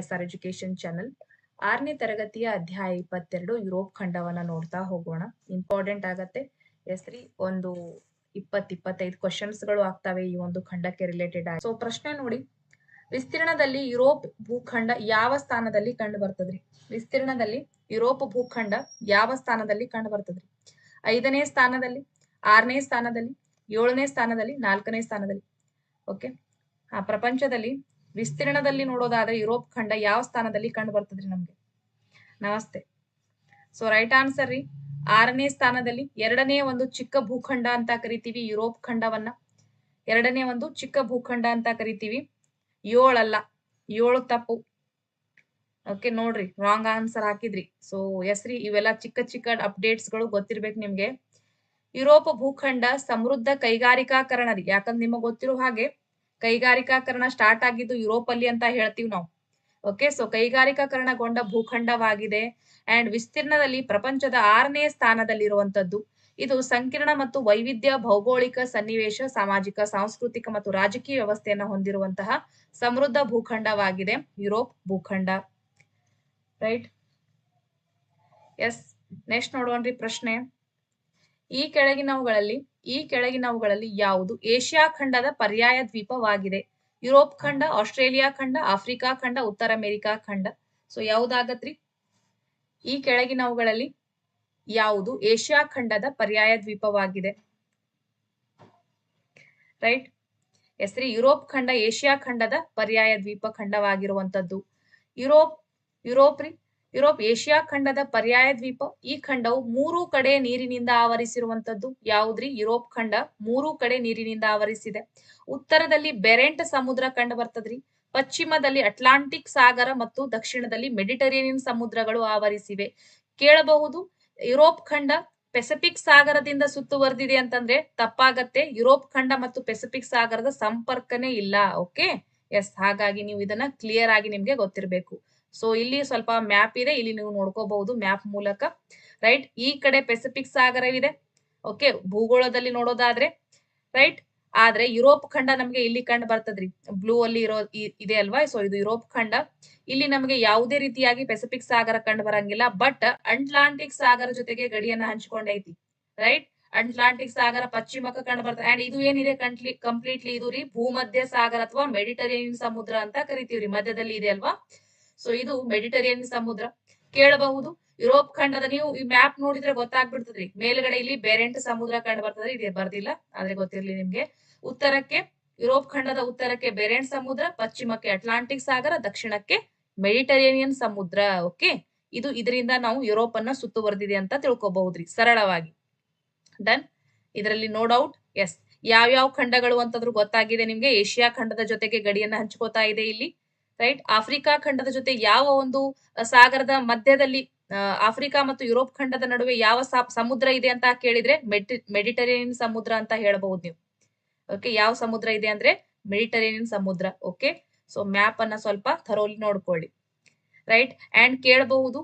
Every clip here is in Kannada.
SR ಎಜುಕೇಶನ್ ಚಾನಲ್ 6ನೇ ತರಗತಿಯ ಅಧ್ಯಾಯ 22 ಯುರೋಪ್ ಖಂಡವನ್ನ ನೋಡ್ತಾ ಹೋಗೋಣ. ಇಂಪಾರ್ಟೆಂಟ್ ಆಗತ್ತೆ. ಎಸ್ರಿ ಒಂದು 20-25 ಕ್ವಶನ್ಸ್ ಗಳು ಆಗ್ತವೆ ಈ ಒಂದು ಖಂಡಕ್ಕೆ ರಿಲೇಟೆಡ್ ಆಗಿ. ಸೊ ಪ್ರಶ್ನೆ ನೋಡಿ, ವಿಸ್ತೀರ್ಣದಲ್ಲಿ ಯುರೋಪ್ ಭೂಖಂಡ ಯಾವ ಸ್ಥಾನದಲ್ಲಿ ಕಂಡು ಬರ್ತದ್ರಿ? ವಿಸ್ತೀರ್ಣದಲ್ಲಿ ಯುರೋಪ್ ಭೂಖಂಡ ಯಾವ ಸ್ಥಾನದಲ್ಲಿ ಕಂಡು ಬರ್ತದ್ರಿ? 5ನೇ ಸ್ಥಾನದಲ್ಲಿ, 6ನೇ ಸ್ಥಾನದಲ್ಲಿ, 7ನೇ ಸ್ಥಾನದಲ್ಲಿ, 4ನೇ ಸ್ಥಾನದಲ್ಲಿ. ಓಕೆ, ಪ್ರಪಂಚದಲ್ಲಿ ವಿಸ್ತೀರ್ಣದಲ್ಲಿ ನೋಡೋದಾದ್ರೆ ಯುರೋಪ್ ಖಂಡ ಯಾವ ಸ್ಥಾನದಲ್ಲಿ ಕಂಡು ಬರ್ತದ್ರಿ ನಮ್ಗೆ? ನಮಸ್ತೆ. ಸೊ ರೈಟ್ ಆನ್ಸರ್ ರೀ 6ನೇ ಸ್ಥಾನದಲ್ಲಿ. ಎರಡನೇ ಒಂದು ಚಿಕ್ಕ ಭೂಖಂಡ ಅಂತ ಕರಿತೀವಿ ಯುರೋಪ್ ಖಂಡವನ್ನ. ಎರಡನೇ ಒಂದು ಚಿಕ್ಕ ಭೂಖಂಡ ಅಂತ ಕರಿತೀವಿ. 7 ಅಲ್ಲ, 7 ತಪ್ಪು. ಓಕೆ ನೋಡ್ರಿ, ರಾಂಗ್ ಆನ್ಸರ್ ಹಾಕಿದ್ರಿ. ಸೊ ಎಸ್ರಿ ಇವೆಲ್ಲ ಚಿಕ್ಕ ಚಿಕ್ಕ ಅಪ್ಡೇಟ್ಸ್ ಗಳು ಗೊತ್ತಿರ್ಬೇಕು ನಿಮ್ಗೆ. ಯುರೋಪ್ ಭೂಖಂಡ ಸಮೃದ್ಧ ಕೈಗಾರಿಕಾಕರಣ ರೀ. ಯಾಕಂದ್ರೆ ನಿಮಗೆ ಗೊತ್ತಿರೋ ಹಾಗೆ ಕೈಗಾರಿಕಾಕರಣ ಸ್ಟಾರ್ಟ್ ಆಗಿದ್ದು ಯುರೋಪ್ ಅಲ್ಲಿ ಅಂತ ಹೇಳ್ತೀವಿ ನಾವು. ಓಕೆ, ಸೊ ಕೈಗಾರಿಕಾಕರಣಗೊಂಡ ಭೂಖಂಡವಾಗಿದೆ ಅಂಡ್ ವಿಸ್ತೀರ್ಣದಲ್ಲಿ ಪ್ರಪಂಚದ 6ನೇ ಸ್ಥಾನದಲ್ಲಿರುವಂತದ್ದು. ಇದು ಸಂಕೀರ್ಣ ಮತ್ತು ವೈವಿಧ್ಯ ಭೌಗೋಳಿಕ ಸನ್ನಿವೇಶ, ಸಾಮಾಜಿಕ, ಸಾಂಸ್ಕೃತಿಕ ಮತ್ತು ರಾಜಕೀಯ ವ್ಯವಸ್ಥೆಯನ್ನು ಹೊಂದಿರುವಂತಹ ಸಮೃದ್ಧ ಭೂಖಂಡವಾಗಿದೆ ಯುರೋಪ್ ಭೂಖಂಡ. ರೈಟ್. ಎಸ್, ನೆಕ್ಸ್ಟ್ ನೋಡೋಣ್ರಿ ಪ್ರಶ್ನೆ. ಈ ಕೆಳಗಿನವುಗಳಲ್ಲಿ ಯಾವುದು ಏಷ್ಯಾ ಖಂಡದ ಪರ್ಯಾಯ ದ್ವೀಪವಾಗಿದೆ? ಯುರೋಪ್ ಖಂಡ, ಆಸ್ಟ್ರೇಲಿಯಾ ಖಂಡ, ಆಫ್ರಿಕಾ ಖಂಡ, ಉತ್ತರ ಅಮೆರಿಕಾ ಖಂಡ. ಸೊ ಯಾವ್ದಾಗತ್ರಿ? ಈ ಕೆಳಗಿನವುಗಳಲ್ಲಿ ಯಾವುದು ಏಷ್ಯಾ ಖಂಡದ ಪರ್ಯಾಯ ದ್ವೀಪವಾಗಿದೆ? ರೈಟ್. ಹೆಸರಿ ಯುರೋಪ್ ಖಂಡ ಏಷ್ಯಾ ಖಂಡದ ಪರ್ಯಾಯ ದ್ವೀಪ ಖಂಡವಾಗಿರುವಂತದ್ದು. ಯುರೋಪ್ ಏಷ್ಯಾ ಖಂಡದ ಪರ್ಯಾಯ ದ್ವೀಪ. ಈ ಖಂಡವು 3 ಕಡೆ ನೀರಿನಿಂದ ಆವರಿಸಿರುವಂತದ್ದು. ಯಾವುದ್ರಿ? ಯುರೋಪ್ ಖಂಡ 3 ಕಡೆ ನೀರಿನಿಂದ ಆವರಿಸಿದೆ. ಉತ್ತರದಲ್ಲಿ ಬೆರೆಂಟ್ ಸಮುದ್ರ ಕಂಡು ಬರ್ತದ್ರಿ. ಪಶ್ಚಿಮದಲ್ಲಿ ಅಟ್ಲಾಂಟಿಕ್ ಸಾಗರ ಮತ್ತು ದಕ್ಷಿಣದಲ್ಲಿ ಮೆಡಿಟರೇನಿಯನ್ ಸಮುದ್ರಗಳು ಆವರಿಸಿವೆ. ಕೇಳಬಹುದು, ಯುರೋಪ್ ಖಂಡ ಪೆಸಿಫಿಕ್ ಸಾಗರದಿಂದ ಸುತ್ತುವರೆದಿದೆ ಅಂತಂದ್ರೆ ತಪ್ಪಾಗತ್ತೆ. ಯುರೋಪ್ ಖಂಡ ಮತ್ತು ಪೆಸಿಫಿಕ್ ಸಾಗರದ ಸಂಪರ್ಕನೇ ಇಲ್ಲ. ಓಕೆ, ಎಸ್, ಹಾಗಾಗಿ ನೀವು ಇದನ್ನ ಕ್ಲಿಯರ್ ಆಗಿ ನಿಮ್ಗೆ ಗೊತ್ತಿರಬೇಕು. ಸೊ ಇಲ್ಲಿ ಸ್ವಲ್ಪ ಮ್ಯಾಪ್ ಇದೆ, ಇಲ್ಲಿ ನೀವು ನೋಡ್ಕೋಬಹುದು ಮ್ಯಾಪ್ ಮೂಲಕ. ರೈಟ್, ಈ ಕಡೆ ಪೆಸಿಫಿಕ್ ಸಾಗರವಿದೆ. ಓಕೆ, ಭೂಗೋಳದಲ್ಲಿ ನೋಡೋದಾದ್ರೆ. ರೈಟ್, ಆದ್ರೆ ಯುರೋಪ್ ಖಂಡ ನಮ್ಗೆ ಇಲ್ಲಿ ಕಂಡು ಬರ್ತದ್ರಿ. ಬ್ಲೂ ಅಲ್ಲಿ ಇದೆ ಅಲ್ವಾ? ಸೊ ಇದು ಯುರೋಪ್ ಖಂಡ. ಇಲ್ಲಿ ನಮಗೆ ಯಾವುದೇ ರೀತಿಯಾಗಿ ಪೆಸಿಫಿಕ್ ಸಾಗರ ಕಂಡು ಬರಂಗಿಲ್ಲ. ಬಟ್ ಅಟ್ಲಾಂಟಿಕ್ ಸಾಗರ ಜೊತೆಗೆ ಗಡಿಯನ್ನ ಹಂಚಿಕೊಂಡೈತಿ. ರೈಟ್, ಅಟ್ಲಾಂಟಿಕ್ ಸಾಗರ ಪಶ್ಚಿಮಕ್ಕೆ ಕಂಡು ಬರ್ತದೆ. ಅಂಡ್ ಇದು ಏನಿದೆ ಕಂಪ್ಲೀಟ್ಲಿ ಇದು ರೀ ಭೂಮಧ್ಯ ಸಾಗರ ಅಥವಾ ಮೆಡಿಟರೇನಿಯನ್ ಸಮುದ್ರ ಅಂತ ಕರಿತೀವ್ರಿ. ಮಧ್ಯದಲ್ಲಿ ಇದೆ ಅಲ್ವಾ? ಸೊ ಇದು ಮೆಡಿಟರೇನಿಯನ್ ಸಮುದ್ರ. ಕೇಳಬಹುದು, ಯುರೋಪ್ ಖಂಡದ ನೀವು ಈ ಮ್ಯಾಪ್ ನೋಡಿದ್ರೆ ಗೊತ್ತಾಗ್ಬಿಡ್ತದ್ರಿ. ಮೇಲ್ಗಡೆ ಇಲ್ಲಿ ಬೆರೆಂಟ್ ಸಮುದ್ರ ಕಂಡು ಬರ್ತದೆ, ಇದೆ ಬರ್ದಿಲ್ಲ ಆದ್ರೆ ಗೊತ್ತಿರ್ಲಿ ನಿಮ್ಗೆ. ಉತ್ತರಕ್ಕೆ ಯುರೋಪ್ ಖಂಡದ ಉತ್ತರಕ್ಕೆ ಬೆರೆಂಟ್ ಸಮುದ್ರ, ಪಶ್ಚಿಮಕ್ಕೆ ಅಟ್ಲಾಂಟಿಕ್ ಸಾಗರ, ದಕ್ಷಿಣಕ್ಕೆ ಮೆಡಿಟರೇನಿಯನ್ ಸಮುದ್ರ. ಓಕೆ, ಇದು ಇದರಿಂದ ನಾವು ಯುರೋಪ್ ಅನ್ನ ಸುತ್ತುವರೆದಿದೆ ಅಂತ ತಿಳ್ಕೊಬಹುದ್ರಿ ಸರಳವಾಗಿ. ಡನ್. ಇದರಲ್ಲಿ ನೋ ಡೌಟ್. ಎಸ್, ಯಾವ್ಯಾವ ಖಂಡಗಳು ಅಂತಂದ್ರೂ ಗೊತ್ತಾಗಿದೆ ನಿಮ್ಗೆ. ಏಷ್ಯಾ ಖಂಡದ ಜೊತೆಗೆ ಗಡಿಯನ್ನ ಹಂಚ್ಕೋತಾ ಇದೆ ಇಲ್ಲಿ. ರೈಟ್, ಆಫ್ರಿಕಾ ಖಂಡದ ಜೊತೆ ಯಾವ ಒಂದು ಸಾಗರದ ಮಧ್ಯದಲ್ಲಿ ಆಫ್ರಿಕಾ ಮತ್ತು ಯುರೋಪ್ ಖಂಡದ ನಡುವೆ ಯಾವ ಸಮುದ್ರ ಇದೆ ಅಂತ ಕೇಳಿದ್ರೆ ಮೆಡಿಟರೇನಿಯನ್ ಸಮುದ್ರ ಅಂತ ಹೇಳ್ಬಹುದು ನೀವು. ಓಕೆ, ಯಾವ ಸಮುದ್ರ ಇದೆ ಅಂದ್ರೆ ಮೆಡಿಟರೇನಿಯನ್ ಸಮುದ್ರ. ಓಕೆ, ಸೊ ಮ್ಯಾಪ್ ಅನ್ನ ಸ್ವಲ್ಪ ಥರೋಲಿ ನೋಡ್ಕೊಳ್ಳಿ. ರೈಟ್, ಅಂಡ್ ಕೇಳಬಹುದು,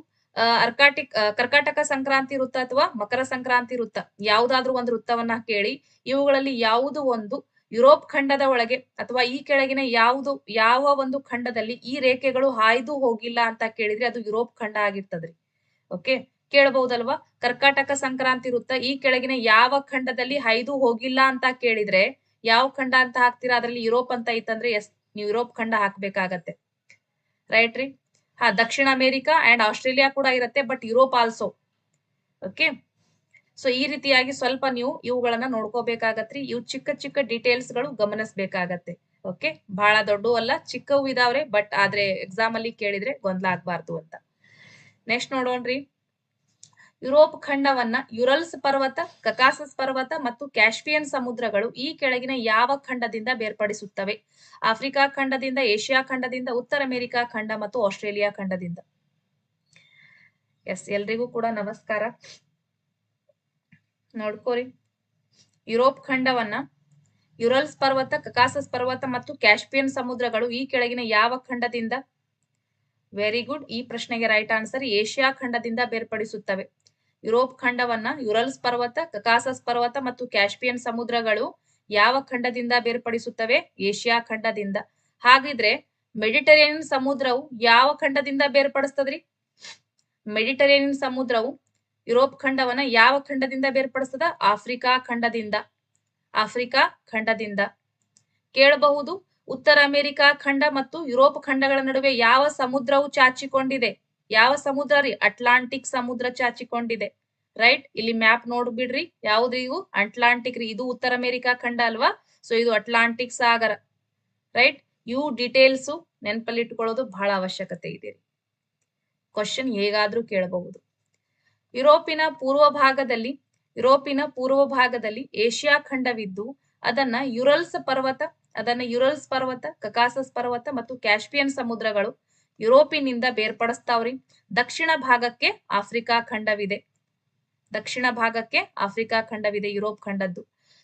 ಕರ್ಕಾಟಕ ಸಂಕ್ರಾಂತಿ ವೃತ್ತ ಅಥವಾ ಮಕರ ಸಂಕ್ರಾಂತಿ ವೃತ್ತ ಯಾವ್ದಾದ್ರು ಒಂದು ವೃತ್ತವನ್ನ ಕೇಳಿ ಇವುಗಳಲ್ಲಿ ಯಾವುದು ಒಂದು ಯುರೋಪ್ ಖಂಡದ ಒಳಗೆ ಅಥವಾ ಈ ಕೆಳಗಿನ ಯಾವ ಒಂದು ಖಂಡದಲ್ಲಿ ಈ ರೇಖೆಗಳು ಹಾಯ್ದು ಹೋಗಿಲ್ಲ ಅಂತ ಕೇಳಿದ್ರೆ ಅದು ಯುರೋಪ್ ಖಂಡ ಆಗಿರ್ತದ್ರಿ. ಓಕೆ, ಕೇಳಬಹುದಲ್ವಾ? ಕರ್ಕಾಟಕ ಸಂಕ್ರಾಂತಿ ವೃತ್ತ ಈ ಕೆಳಗಿನ ಯಾವ ಖಂಡದಲ್ಲಿ ಹಾಯ್ದು ಹೋಗಿಲ್ಲ ಅಂತ ಕೇಳಿದ್ರೆ ಯಾವ ಖಂಡ ಅಂತ ಹಾಕ್ತೀರಾ? ಅದ್ರಲ್ಲಿ ಯುರೋಪ್ ಅಂತ ಇತ್ತಂದ್ರೆ ಎಸ್, ನೀವು ಯುರೋಪ್ ಖಂಡ ಹಾಕ್ಬೇಕಾಗತ್ತೆ. ರೈಟ್ ರೀ. ದಕ್ಷಿಣ ಅಮೆರಿಕಾ ಅಂಡ್ ಆಸ್ಟ್ರೇಲಿಯಾ ಕೂಡ ಇರುತ್ತೆ, but Europe also. Okay, so ಈ ರೀತಿಯಾಗಿ ಸ್ವಲ್ಪ ನೀವು ಇವುಗಳನ್ನ ನೋಡ್ಕೋಬೇಕಾಗತ್ರಿ. ಇವು ಚಿಕ್ಕ ಚಿಕ್ಕ ಡೀಟೇಲ್ಸ್ ಗಳು ಗಮನಿಸಬೇಕಾಗತ್ತೆ. ಓಕೆ, ಬಹಳ ದೊಡ್ಡವು ಅಲ್ಲ, ಚಿಕ್ಕವು ಇದಾವ್ರೆ, ಬಟ್ ಆದ್ರೆ ಎಕ್ಸಾಮ್ ಅಲ್ಲಿ ಕೇಳಿದ್ರೆ ಗೊಂದಲ ಆಗ್ಬಾರ್ದು ಅಂತ. ನೆಕ್ಸ್ಟ್ ನೋಡೋಣ್ರಿ. ಯುರೋಪ್ ಖಂಡವನ್ನ ಯುರಲ್ಸ್ ಪರ್ವತ, ಕಕಾಸಸ್ ಪರ್ವತ ಮತ್ತು ಕ್ಯಾಸ್ಪಿಯನ್ ಸಮುದ್ರಗಳು ಈ ಕೆಳಗಿನ ಯಾವ ಖಂಡದಿಂದ ಬೇರ್ಪಡಿಸುತ್ತವೆ? ಆಫ್ರಿಕಾ ಖಂಡದಿಂದ, ಏಷ್ಯಾ ಖಂಡದಿಂದ, ಉತ್ತರ ಅಮೆರಿಕಾ ಖಂಡ ಮತ್ತು ಆಸ್ಟ್ರೇಲಿಯಾ ಖಂಡದಿಂದ. ಎಸ್, ಎಲ್ರಿಗೂ ಕೂಡ ನಮಸ್ಕಾರ. ನೋಡ್ಕೋರಿ, ಯುರೋಪ್ ಖಂಡವನ್ನ ಯುರಲ್ಸ್ ಪರ್ವತ, ಕಕಾಸಸ್ ಪರ್ವತ ಮತ್ತು ಕ್ಯಾಸ್ಪಿಯನ್ ಸಮುದ್ರಗಳು ಈ ಕೆಳಗಿನ ಯಾವ ಖಂಡದಿಂದ? Very good. ಈ ಪ್ರಶ್ನೆಗೆ ರೈಟ್ ಆನ್ಸರ್ ಏಷ್ಯಾ ಖಂಡದಿಂದ ಬೇರ್ಪಡಿಸುತ್ತವೆ. ಯುರೋಪ್ ಖಂಡವನ್ನ ಯುರಲ್ಸ್ ಪರ್ವತ, ಕಕಾಸಸ್ ಪರ್ವತ ಮತ್ತು ಕ್ಯಾಸ್ಪಿಯನ್ ಸಮುದ್ರಗಳು ಯಾವ ಖಂಡದಿಂದ ಬೇರ್ಪಡಿಸುತ್ತವೆ? ಏಷ್ಯಾ ಖಂಡದಿಂದ. ಹಾಗಿದ್ರೆ ಮೆಡಿಟರೇನಿಯನ್ ಸಮುದ್ರವು ಯಾವ ಖಂಡದಿಂದ ಬೇರ್ಪಡಿಸ್ತದ್ರಿ? ಮೆಡಿಟರೇನಿಯನ್ ಸಮುದ್ರವು ಯುರೋಪ್ ಖಂಡವನ್ನ ಯಾವ ಖಂಡದಿಂದ ಬೇರ್ಪಡಿಸ್ತದ? ಆಫ್ರಿಕಾ ಖಂಡದಿಂದ. ಆಫ್ರಿಕಾ ಖಂಡದಿಂದ. ಕೇಳಬಹುದು, ಉತ್ತರ ಅಮೆರಿಕಾ ಖಂಡ ಮತ್ತು ಯುರೋಪ್ ಖಂಡಗಳ ನಡುವೆ ಯಾವ ಸಮುದ್ರವು ಚಾಚಿಕೊಂಡಿದೆ? ಯಾವ ಸಮುದ್ರ ರೀ? ಅಟ್ಲಾಂಟಿಕ್ ಸಮುದ್ರ ಚಾಚಿಕೊಂಡಿದೆ. ರೈಟ್, ಇಲ್ಲಿ ಮ್ಯಾಪ್ ನೋಡ್ಬಿಡ್ರಿ. ಯಾವ್ದು ಇವು? ಅಟ್ಲಾಂಟಿಕ್ ರೀ. ಇದು ಉತ್ತರ ಅಮೆರಿಕಾ ಖಂಡ ಅಲ್ವಾ? ಸೊ ಇದು ಅಟ್ಲಾಂಟಿಕ್ ಸಾಗರ. ರೈಟ್, ಇವು ಡೀಟೇಲ್ಸ್ ನೆನಪಲ್ಲಿ ಇಟ್ಕೊಳ್ಳೋದು ಬಹಳ ಅವಶ್ಯಕತೆ ಇದೆ. ಕ್ವಶನ್ ಹೇಗಾದ್ರೂ ಕೇಳಬಹುದು. ಯುರೋಪಿನ ಪೂರ್ವ ಭಾಗದಲ್ಲಿ ಏಷ್ಯಾ ಖಂಡವಿದ್ದು ಅದನ್ನ ಯುರಲ್ಸ್ ಪರ್ವತ, ಕಕಾಸಸ್ ಪರ್ವತ ಮತ್ತು ಕ್ಯಾಸ್ಪಿಯನ್ ಸಮುದ್ರಗಳು ಯುರೋಪಿನಿಂದ ಬೇರ್ಪಡಿಸ್ತಾವ್ರಿ. ದಕ್ಷಿಣ ಭಾಗಕ್ಕೆ ಆಫ್ರಿಕಾ ಖಂಡವಿದೆ. ಯುರೋಪ್ ಖಂಡದ್ದು.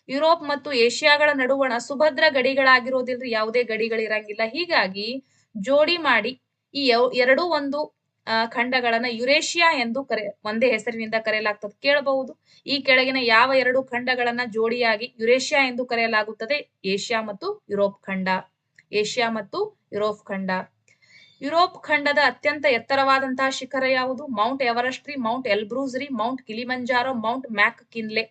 ಯುರೋಪ್ ಮತ್ತು ಏಷ್ಯಾಗಳ ನಡುವಣ ಸುಭದ್ರ ಗಡಿಗಳಾಗಿರೋದಿಲ್ರಿ, ಯಾವುದೇ ಗಡಿಗಳಿರಂಗಿಲ್ಲ. ಹೀಗಾಗಿ ಜೋಡಿ ಮಾಡಿ ಈ ಎರಡೂ ಒಂದು ಖಂಡಗಳನ್ನ ಯುರೇಷಿಯಾ ಎಂದು ಒಂದೇ ಹೆಸರಿನಿಂದ ಕರೆಯಲಾಗ್ತದೆ. ಕೇಳಬಹುದು, ಈ ಕೆಳಗಿನ ಯಾವ ಎರಡು ಖಂಡಗಳನ್ನ ಜೋಡಿಯಾಗಿ ಯುರೇಷಿಯಾ ಎಂದು ಕರೆಯಲಾಗುತ್ತದೆ? ಏಷ್ಯಾ ಮತ್ತು ಯುರೋಪ್ ಖಂಡ. ಯುರೋಪ್ ಖಂಡದ ಅತ್ಯಂತ ಎತ್ತರವಾದಂತಹ ಶಿಖರ ಯಾವುದು? ಮೌಂಟ್ ಎವರೆಸ್ಟ್ ರೀ, ಮೌಂಟ್ ಎಲ್ಬ್ರೂಸ್ ರೀ, Mount Kilimanjaro, Mount McKinley.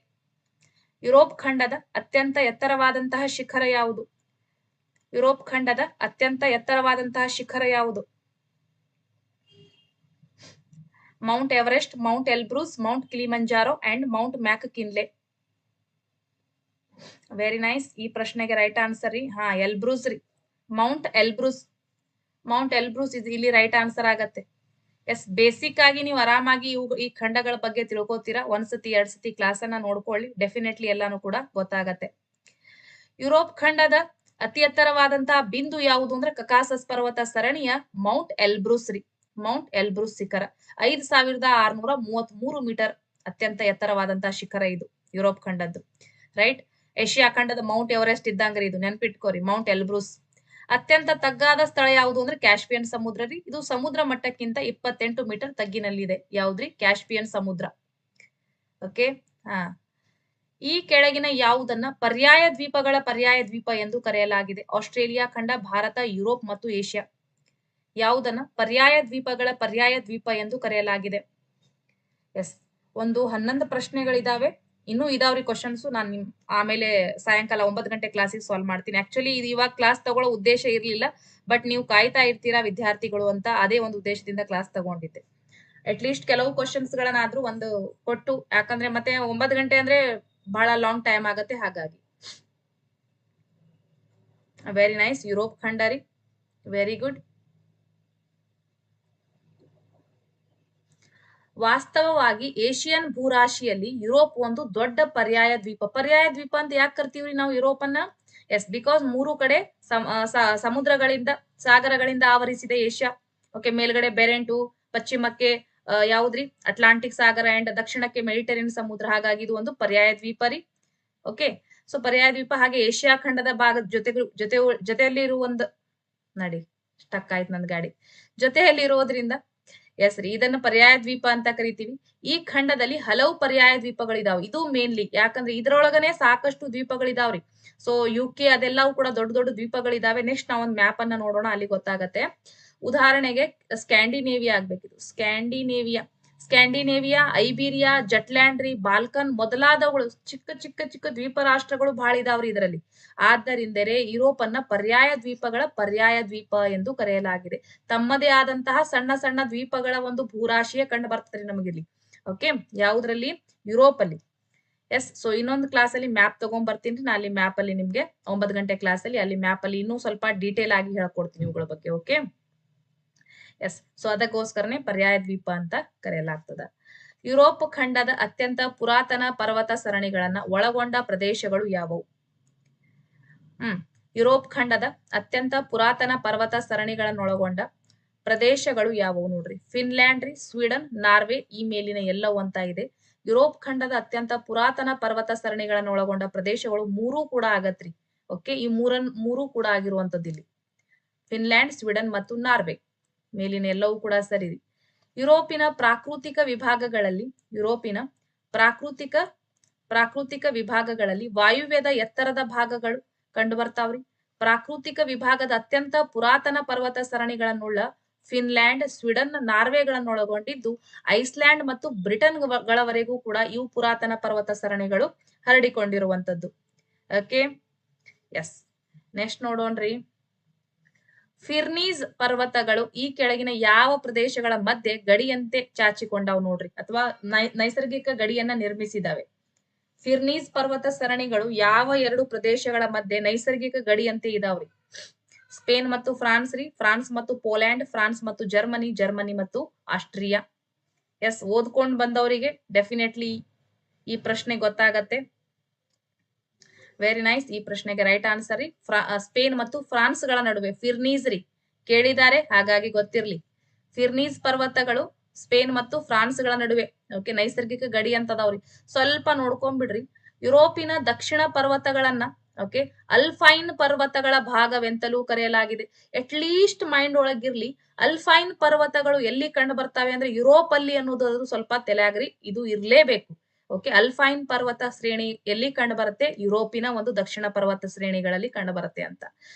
Europe ಖಂಡದ ಅತ್ಯಂತ ಎತ್ತರವಾದಂತಹ ಶಿಖರ ಯಾವುದು? Mount Everest, Mount Elbrus, Mount Kilimanjaro and Mount McKinley. Very nice. ಈ ಪ್ರಶ್ನೆಗೆ ರೈಟ್ ಆನ್ಸರ್ ರೀ ಎಲ್ಬ್ರೂಸ್ ರೀ. ಮೌಂಟ್ ಎಲ್ಬ್ರೂಸ್ ಇದು ಇಲ್ಲಿ ರೈಟ್ ಆನ್ಸರ್ ಆಗತ್ತೆ. ಎಸ್, ಬೇಸಿಕ್ ಆಗಿ ನೀವು ಆರಾಮಾಗಿ ಈ ಖಂಡಗಳ ಬಗ್ಗೆ ತಿಳ್ಕೊತೀರಾ. ಒಂದ್ಸತಿ 2 ಸತಿ ಕ್ಲಾಸ್ ಅನ್ನ ನೋಡ್ಕೊಳ್ಳಿ, ಡೆಫಿನೆಟ್ಲಿ ಎಲ್ಲಾನು ಕೂಡ ಗೊತ್ತಾಗತ್ತೆ. ಯುರೋಪ್ ಖಂಡದ ಅತಿ ಎತ್ತರವಾದಂತಹ ಬಿಂದು ಯಾವುದು ಅಂದ್ರೆ ಕಕಾಸಸ್ ಪರ್ವತ ಸರಣಿಯ ಮೌಂಟ್ ಎಲ್ಬ್ರೂಸ್ ರೀ. ಮೌಂಟ್ ಎಲ್ಬ್ರೂಸ್ ಶಿಖರ 5633 ಮೀಟರ್ ಅತ್ಯಂತ ಎತ್ತರವಾದಂತಹ ಶಿಖರ ಇದು ಯುರೋಪ್ ಖಂಡದ್ದು. ರೈಟ್, ಏಷ್ಯಾ ಖಂಡದ ಮೌಂಟ್ ಎವರೆಸ್ಟ್ ಇದ್ದಂಗ್ರಿ ಇದು, ನೆನ್ಪಿಟ್ಕೋರಿ. Mount Elbrus. ಅತ್ಯಂತ ತಗ್ಗಾದ ಸ್ಥಳ ಯಾವುದು ಅಂದ್ರೆ ಕ್ಯಾಸ್ಪಿಯನ್ ಸಮುದ್ರ ರೀ. ಇದು ಸಮುದ್ರ ಮಟ್ಟಕ್ಕಿಂತ 28 ಮೀಟರ್ ತಗ್ಗಿನಲ್ಲಿದೆ. ಯಾವ್ದ್ರಿ? ಕ್ಯಾಸ್ಪಿಯನ್ ಸಮುದ್ರ. ಓಕೆ. ಈ ಕೆಳಗಿನ ಯಾವುದನ್ನ ಪರ್ಯಾಯ ದ್ವೀಪ ಎಂದು ಕರೆಯಲಾಗಿದೆ? ಆಸ್ಟ್ರೇಲಿಯಾ ಖಂಡ, ಭಾರತ, ಯುರೋಪ್ ಮತ್ತು ಏಷ್ಯಾ. ಯಾವುದನ್ನ ಪರ್ಯಾಯ ದ್ವೀಪ ಎಂದು ಕರೆಯಲಾಗಿದೆ? ಎಸ್, 11 ಪ್ರಶ್ನೆಗಳಿದಾವೆ. ಇನ್ನೂ ಇದಾವ್ರಿ ಕ್ವಶನ್ಸ್. ನಾನು ಆಮೇಲೆ ಸಾಯಂಕಾಲ 9 ಗಂಟೆ ಕ್ಲಾಸಿಗೆ ಸಾಲ್ವ್ ಮಾಡ್ತೀನಿ. ಆಕ್ಚುಲಿ ಇದು ಇವಾಗ ಕ್ಲಾಸ್ ತಗೊಳ್ಳೋ ಉದ್ದೇಶ ಇರ್ಲಿಲ್ಲ, ಬಟ್ ನೀವು ಕಾಯ್ತಾ ಇರ್ತೀರಾ ವಿದ್ಯಾರ್ಥಿಗಳು ಅಂತ ಅದೇ ಒಂದು ಉದ್ದೇಶದಿಂದ ಕ್ಲಾಸ್ ತಗೊಂಡಿದ್ದೆ. ಅಟ್ ಲೀಸ್ಟ್ ಕೆಲವು ಕ್ವಶನ್ಸ್ ಗಳನ್ನಾದ್ರೂ ಒಂದು ಕೊಟ್ಟು, ಯಾಕಂದ್ರೆ ಮತ್ತೆ 9 ಗಂಟೆ ಅಂದ್ರೆ ಬಹಳ ಲಾಂಗ್ ಟೈಮ್ ಆಗತ್ತೆ. ಹಾಗಾಗಿ ವೆರಿ ನೈಸ್. ಯುರೋಪ್ ಖಂಡ ರೀ, ವೆರಿ ಗುಡ್. ವಾಸ್ತವವಾಗಿ ಏಷಿಯನ್ ಭೂರಾಶಿಯಲ್ಲಿ ಯುರೋಪ್ ಒಂದು ದೊಡ್ಡ ಪರ್ಯಾಯ ದ್ವೀಪ ಅಂತ ಯಾಕೆ ಕರ್ತೀವ್ರಿ ನಾವು ಯುರೋಪ್ ಅನ್ನ? ಎಸ್, ಬಿಕಾಸ್ 3 ಕಡೆ ಸಮುದ್ರಗಳಿಂದ, ಸಾಗರಗಳಿಂದ ಆವರಿಸಿದೆ ಏಷ್ಯಾ. ಓಕೆ, ಮೇಲ್ಗಡೆ ಬೆರೆಂಟು, ಪಶ್ಚಿಮಕ್ಕೆ ಯಾವ್ದ್ರಿ? ಅಟ್ಲಾಂಟಿಕ್ ಸಾಗರ ಅಂಡ್ ದಕ್ಷಿಣಕ್ಕೆ ಮೆಡಿಟರೇನಿಯನ್ ಸಮುದ್ರ. ಹಾಗಾಗಿ ಇದು ಒಂದು ಪರ್ಯಾಯ ದ್ವೀಪ ರೀ. ಓಕೆ, ಸೊ ಪರ್ಯಾಯ ದ್ವೀಪ ಹಾಗೆ ಏಷ್ಯಾ ಖಂಡದ ಭಾಗದ ಜೊತೆಯಲ್ಲಿ ಸ್ಟಕ್ ಆಯ್ತು ನನ್ ಗಾಡಿ. ಜೊತೆಯಲ್ಲಿ ಇರೋದ್ರಿಂದ ಎಸ್ ರೀ, ಇದನ್ನ ಪರ್ಯಾಯ ದ್ವೀಪ ಅಂತ ಕರಿತೀವಿ. ಈ ಖಂಡದಲ್ಲಿ ಹಲವು ಪರ್ಯಾಯ ದ್ವೀಪಗಳಿದಾವೆ. ಇದು ಮೇನ್ಲಿ ಯಾಕಂದ್ರೆ ಇದ್ರೊಳಗನೆ ಸಾಕಷ್ಟು ದ್ವೀಪಗಳಿದಾವ್ರಿ. ಸೊ UK ಅದೆಲ್ಲವೂ ಕೂಡ ದೊಡ್ಡ ದೊಡ್ಡ ದ್ವೀಪಗಳಿದಾವೆ. ನೆಕ್ಸ್ಟ್ ನಾವೊಂದು ಮ್ಯಾಪ್ ಅನ್ನ ನೋಡೋಣ, ಅಲ್ಲಿ ಗೊತ್ತಾಗತ್ತೆ. ಉದಾಹರಣೆಗೆ ಸ್ಕ್ಯಾಂಡಿನೇವಿಯಾ ಆಗ್ಬೇಕಿದು. ಸ್ಕ್ಯಾಂಡಿನೇವಿಯಾ, ಐಬೀರಿಯಾ, ಜಟ್ಲ್ಯಾಂಡ್ ರೀ, ಬಾಲ್ಕನ್ ಮೊದಲಾದವುಗಳು ಚಿಕ್ಕ ದ್ವೀಪ ರಾಷ್ಟ್ರಗಳು ಬಹಳ ಇದಾವ್ರಿ ಇದರಲ್ಲಿ. ಆದ್ದರಿಂದಲೇ ಯುರೋಪ್ ಅನ್ನ ಪರ್ಯಾಯ ದ್ವೀಪ ಎಂದು ಕರೆಯಲಾಗಿದೆ. ತಮ್ಮದೇ ಆದಂತಹ ಸಣ್ಣ ಸಣ್ಣ ದ್ವೀಪಗಳ ಒಂದು ಭೂರಾಶಿಯ ಕಂಡು ಬರ್ತದೆ ನಮಗಿಲ್ಲಿ. ಓಕೆ, ಯಾವುದ್ರಲ್ಲಿ? ಯುರೋಪ್ ಅಲ್ಲಿ. ಎಸ್, ಸೊ ಇನ್ನೊಂದು ಕ್ಲಾಸ್ ಅಲ್ಲಿ ಮ್ಯಾಪ್ ತಗೊಂಡ್ ಬರ್ತೀನಿ. ನಾ ಅಲ್ಲಿ ಮ್ಯಾಪ್ ಅಲ್ಲಿ ನಿಮ್ಗೆ 9 ಗಂಟೆ ಕ್ಲಾಸ್ ಅಲ್ಲಿ ಅಲ್ಲಿ ಮ್ಯಾಪ್ ಅಲ್ಲಿ ಇನ್ನೂ ಸ್ವಲ್ಪ ಡೀಟೇಲ್ ಆಗಿ ಹೇಳ್ಕೊಡ್ತೀನಿ ಇವುಗಳ ಬಗ್ಗೆ. ಓಕೆ, ಎಸ್, ಸೊ ಅದಕ್ಕೋಸ್ಕರನೇ ಪರ್ಯಾಯ ದ್ವೀಪ ಅಂತ ಕರೆಯಲಾಗ್ತದ. ಯುರೋಪ್ ಖಂಡದ ಅತ್ಯಂತ ಪುರಾತನ ಪರ್ವತ ಸರಣಿಗಳನ್ನ ಒಳಗೊಂಡ ಪ್ರದೇಶಗಳು ಯಾವುವು? ಯುರೋಪ್ ಖಂಡದ ಅತ್ಯಂತ ಪುರಾತನ ಪರ್ವತ ಸರಣಿಗಳನ್ನೊಳಗೊಂಡ ಪ್ರದೇಶಗಳು ಯಾವುವು ನೋಡ್ರಿ? ಫಿನ್ಲ್ಯಾಂಡ್ ರೀ, ಸ್ವೀಡನ್, ನಾರ್ವೆ, ಈ ಮೇಲಿನ ಎಲ್ಲವೂ ಅಂತ ಇದೆ. ಯುರೋಪ್ ಖಂಡದ ಅತ್ಯಂತ ಪುರಾತನ ಪರ್ವತ ಸರಣಿಗಳನ್ನ ಒಳಗೊಂಡ ಪ್ರದೇಶಗಳು 3 ಕೂಡ ಆಗತ್ರಿ. ಓಕೆ, ಈ ಮೂರು ಕೂಡ ಆಗಿರುವಂತದ್ದು ಇಲ್ಲಿ ಫಿನ್ಲ್ಯಾಂಡ್, ಸ್ವೀಡನ್ ಮತ್ತು ನಾರ್ವೆ. ಮೇಲಿನ ಎಲ್ಲವೂ ಕೂಡ ಸರಿ. ಯುರೋಪಿನ ಪ್ರಾಕೃತಿಕ ವಿಭಾಗಗಳಲ್ಲಿ ವಾಯುವ್ಯದ ಎತ್ತರದ ಭಾಗಗಳು ಕಂಡು ಬರ್ತಾವ್ರಿ. ಪ್ರಾಕೃತಿಕ ವಿಭಾಗದ ಅತ್ಯಂತ ಪುರಾತನ ಪರ್ವತ ಸರಣಿಗಳನ್ನುಳ್ಳ ಫಿನ್ಲ್ಯಾಂಡ್, ಸ್ವೀಡನ್, ನಾರ್ವೆಗಳನ್ನೊಳಗೊಂಡಿದ್ದು ಐಸ್ಲ್ಯಾಂಡ್ ಮತ್ತು ಬ್ರಿಟನ್ಗಳವರೆಗೂ ಕೂಡ ಇವು ಪುರಾತನ ಪರ್ವತ ಸರಣಿಗಳು ಹರಡಿಕೊಂಡಿರುವಂತದ್ದು. Okay, yes. ನೆಕ್ಸ್ಟ್ ನೋಡೋಣ್ರಿ. ಫಿರ್ನೀಸ್ ಪರ್ವತಗಳು ಈ ಕೆಳಗಿನ ಯಾವ ಪ್ರದೇಶಗಳ ಮಧ್ಯೆ ಗಡಿಯಂತೆ ಚಾಚಿಕೊಂಡವು ನೋಡ್ರಿ, ಅಥವಾ ನೈಸರ್ಗಿಕ ಗಡಿಯನ್ನ ನಿರ್ಮಿಸಿದವೆ. ಫಿರ್ನೀಸ್ ಪರ್ವತ ಸರಣಿಗಳು ಯಾವ ಎರಡು ಪ್ರದೇಶಗಳ ಮಧ್ಯೆ ನೈಸರ್ಗಿಕ ಗಡಿಯಂತೆ ಇದಾವ್ರಿ? ಸ್ಪೇನ್ ಮತ್ತು ಫ್ರಾನ್ಸ್ ರೀ, ಫ್ರಾನ್ಸ್ ಮತ್ತು ಪೋಲ್ಯಾಂಡ್, ಫ್ರಾನ್ಸ್ ಮತ್ತು ಜರ್ಮನಿ, ಜರ್ಮನಿ ಮತ್ತು ಆಸ್ಟ್ರಿಯಾ. ಎಸ್, ಓದ್ಕೊಂಡ್ ಬಂದವರಿಗೆ ಡೆಫಿನೆಟ್ಲಿ ಈ ಪ್ರಶ್ನೆ ಗೊತ್ತಾಗತ್ತೆ. Very nice. ಈ ಪ್ರಶ್ನೆಗೆ ರೈಟ್ ಆನ್ಸರ್ ರೀ ಸ್ಪೇನ್ ಮತ್ತು ಫ್ರಾನ್ಸ್ ಗಳ ನಡುವೆ ಫಿರ್ನೀಸ್ ರೀ, ಕೇಳಿದ್ದಾರೆ ಹಾಗಾಗಿ ಗೊತ್ತಿರ್ಲಿ. ಫಿರ್ನೀಸ್ ಪರ್ವತಗಳು ಸ್ಪೇನ್ ಮತ್ತು ಫ್ರಾನ್ಸ್ ಗಳ ನಡುವೆ ಓಕೆ ನೈಸರ್ಗಿಕ ಗಡಿ ಅಂತದವ್ರಿ. ಸ್ವಲ್ಪ ನೋಡ್ಕೊಂಡ್ಬಿಡ್ರಿ. ಯುರೋಪಿನ ದಕ್ಷಿಣ ಪರ್ವತಗಳನ್ನ ಓಕೆ ಅಲ್ಫೈನ್ ಪರ್ವತಗಳ ಭಾಗವೆಂತಲೂ ಕರೆಯಲಾಗಿದೆ. ಅಟ್ ಲೀಸ್ಟ್ ಮೈಂಡ್ ಒಳಗಿರ್ಲಿ, ಅಲ್ಫೈನ್ ಪರ್ವತಗಳು ಎಲ್ಲಿ ಕಂಡು ಬರ್ತಾವೆ ಅಂದ್ರೆ ಯುರೋಪ್ ಅಲ್ಲಿ ಅನ್ನೋದು ಸ್ವಲ್ಪ ತಲೆಯಾಗ್ರಿ, ಇದು ಇರ್ಲೇಬೇಕು. ಓಕೆ, ಅಲ್ಫೈನ್ ಪರ್ವತ ಶ್ರೇಣಿ ಎಲ್ಲಿ ಕಂಡು ಬರುತ್ತೆ? ಯುರೋಪಿನ ಒಂದು ದಕ್ಷಿಣ ಪರ್ವತ ಶ್ರೇಣಿಗಳಲ್ಲಿ ಕಂಡು ಬರುತ್ತೆ ಅಂತ.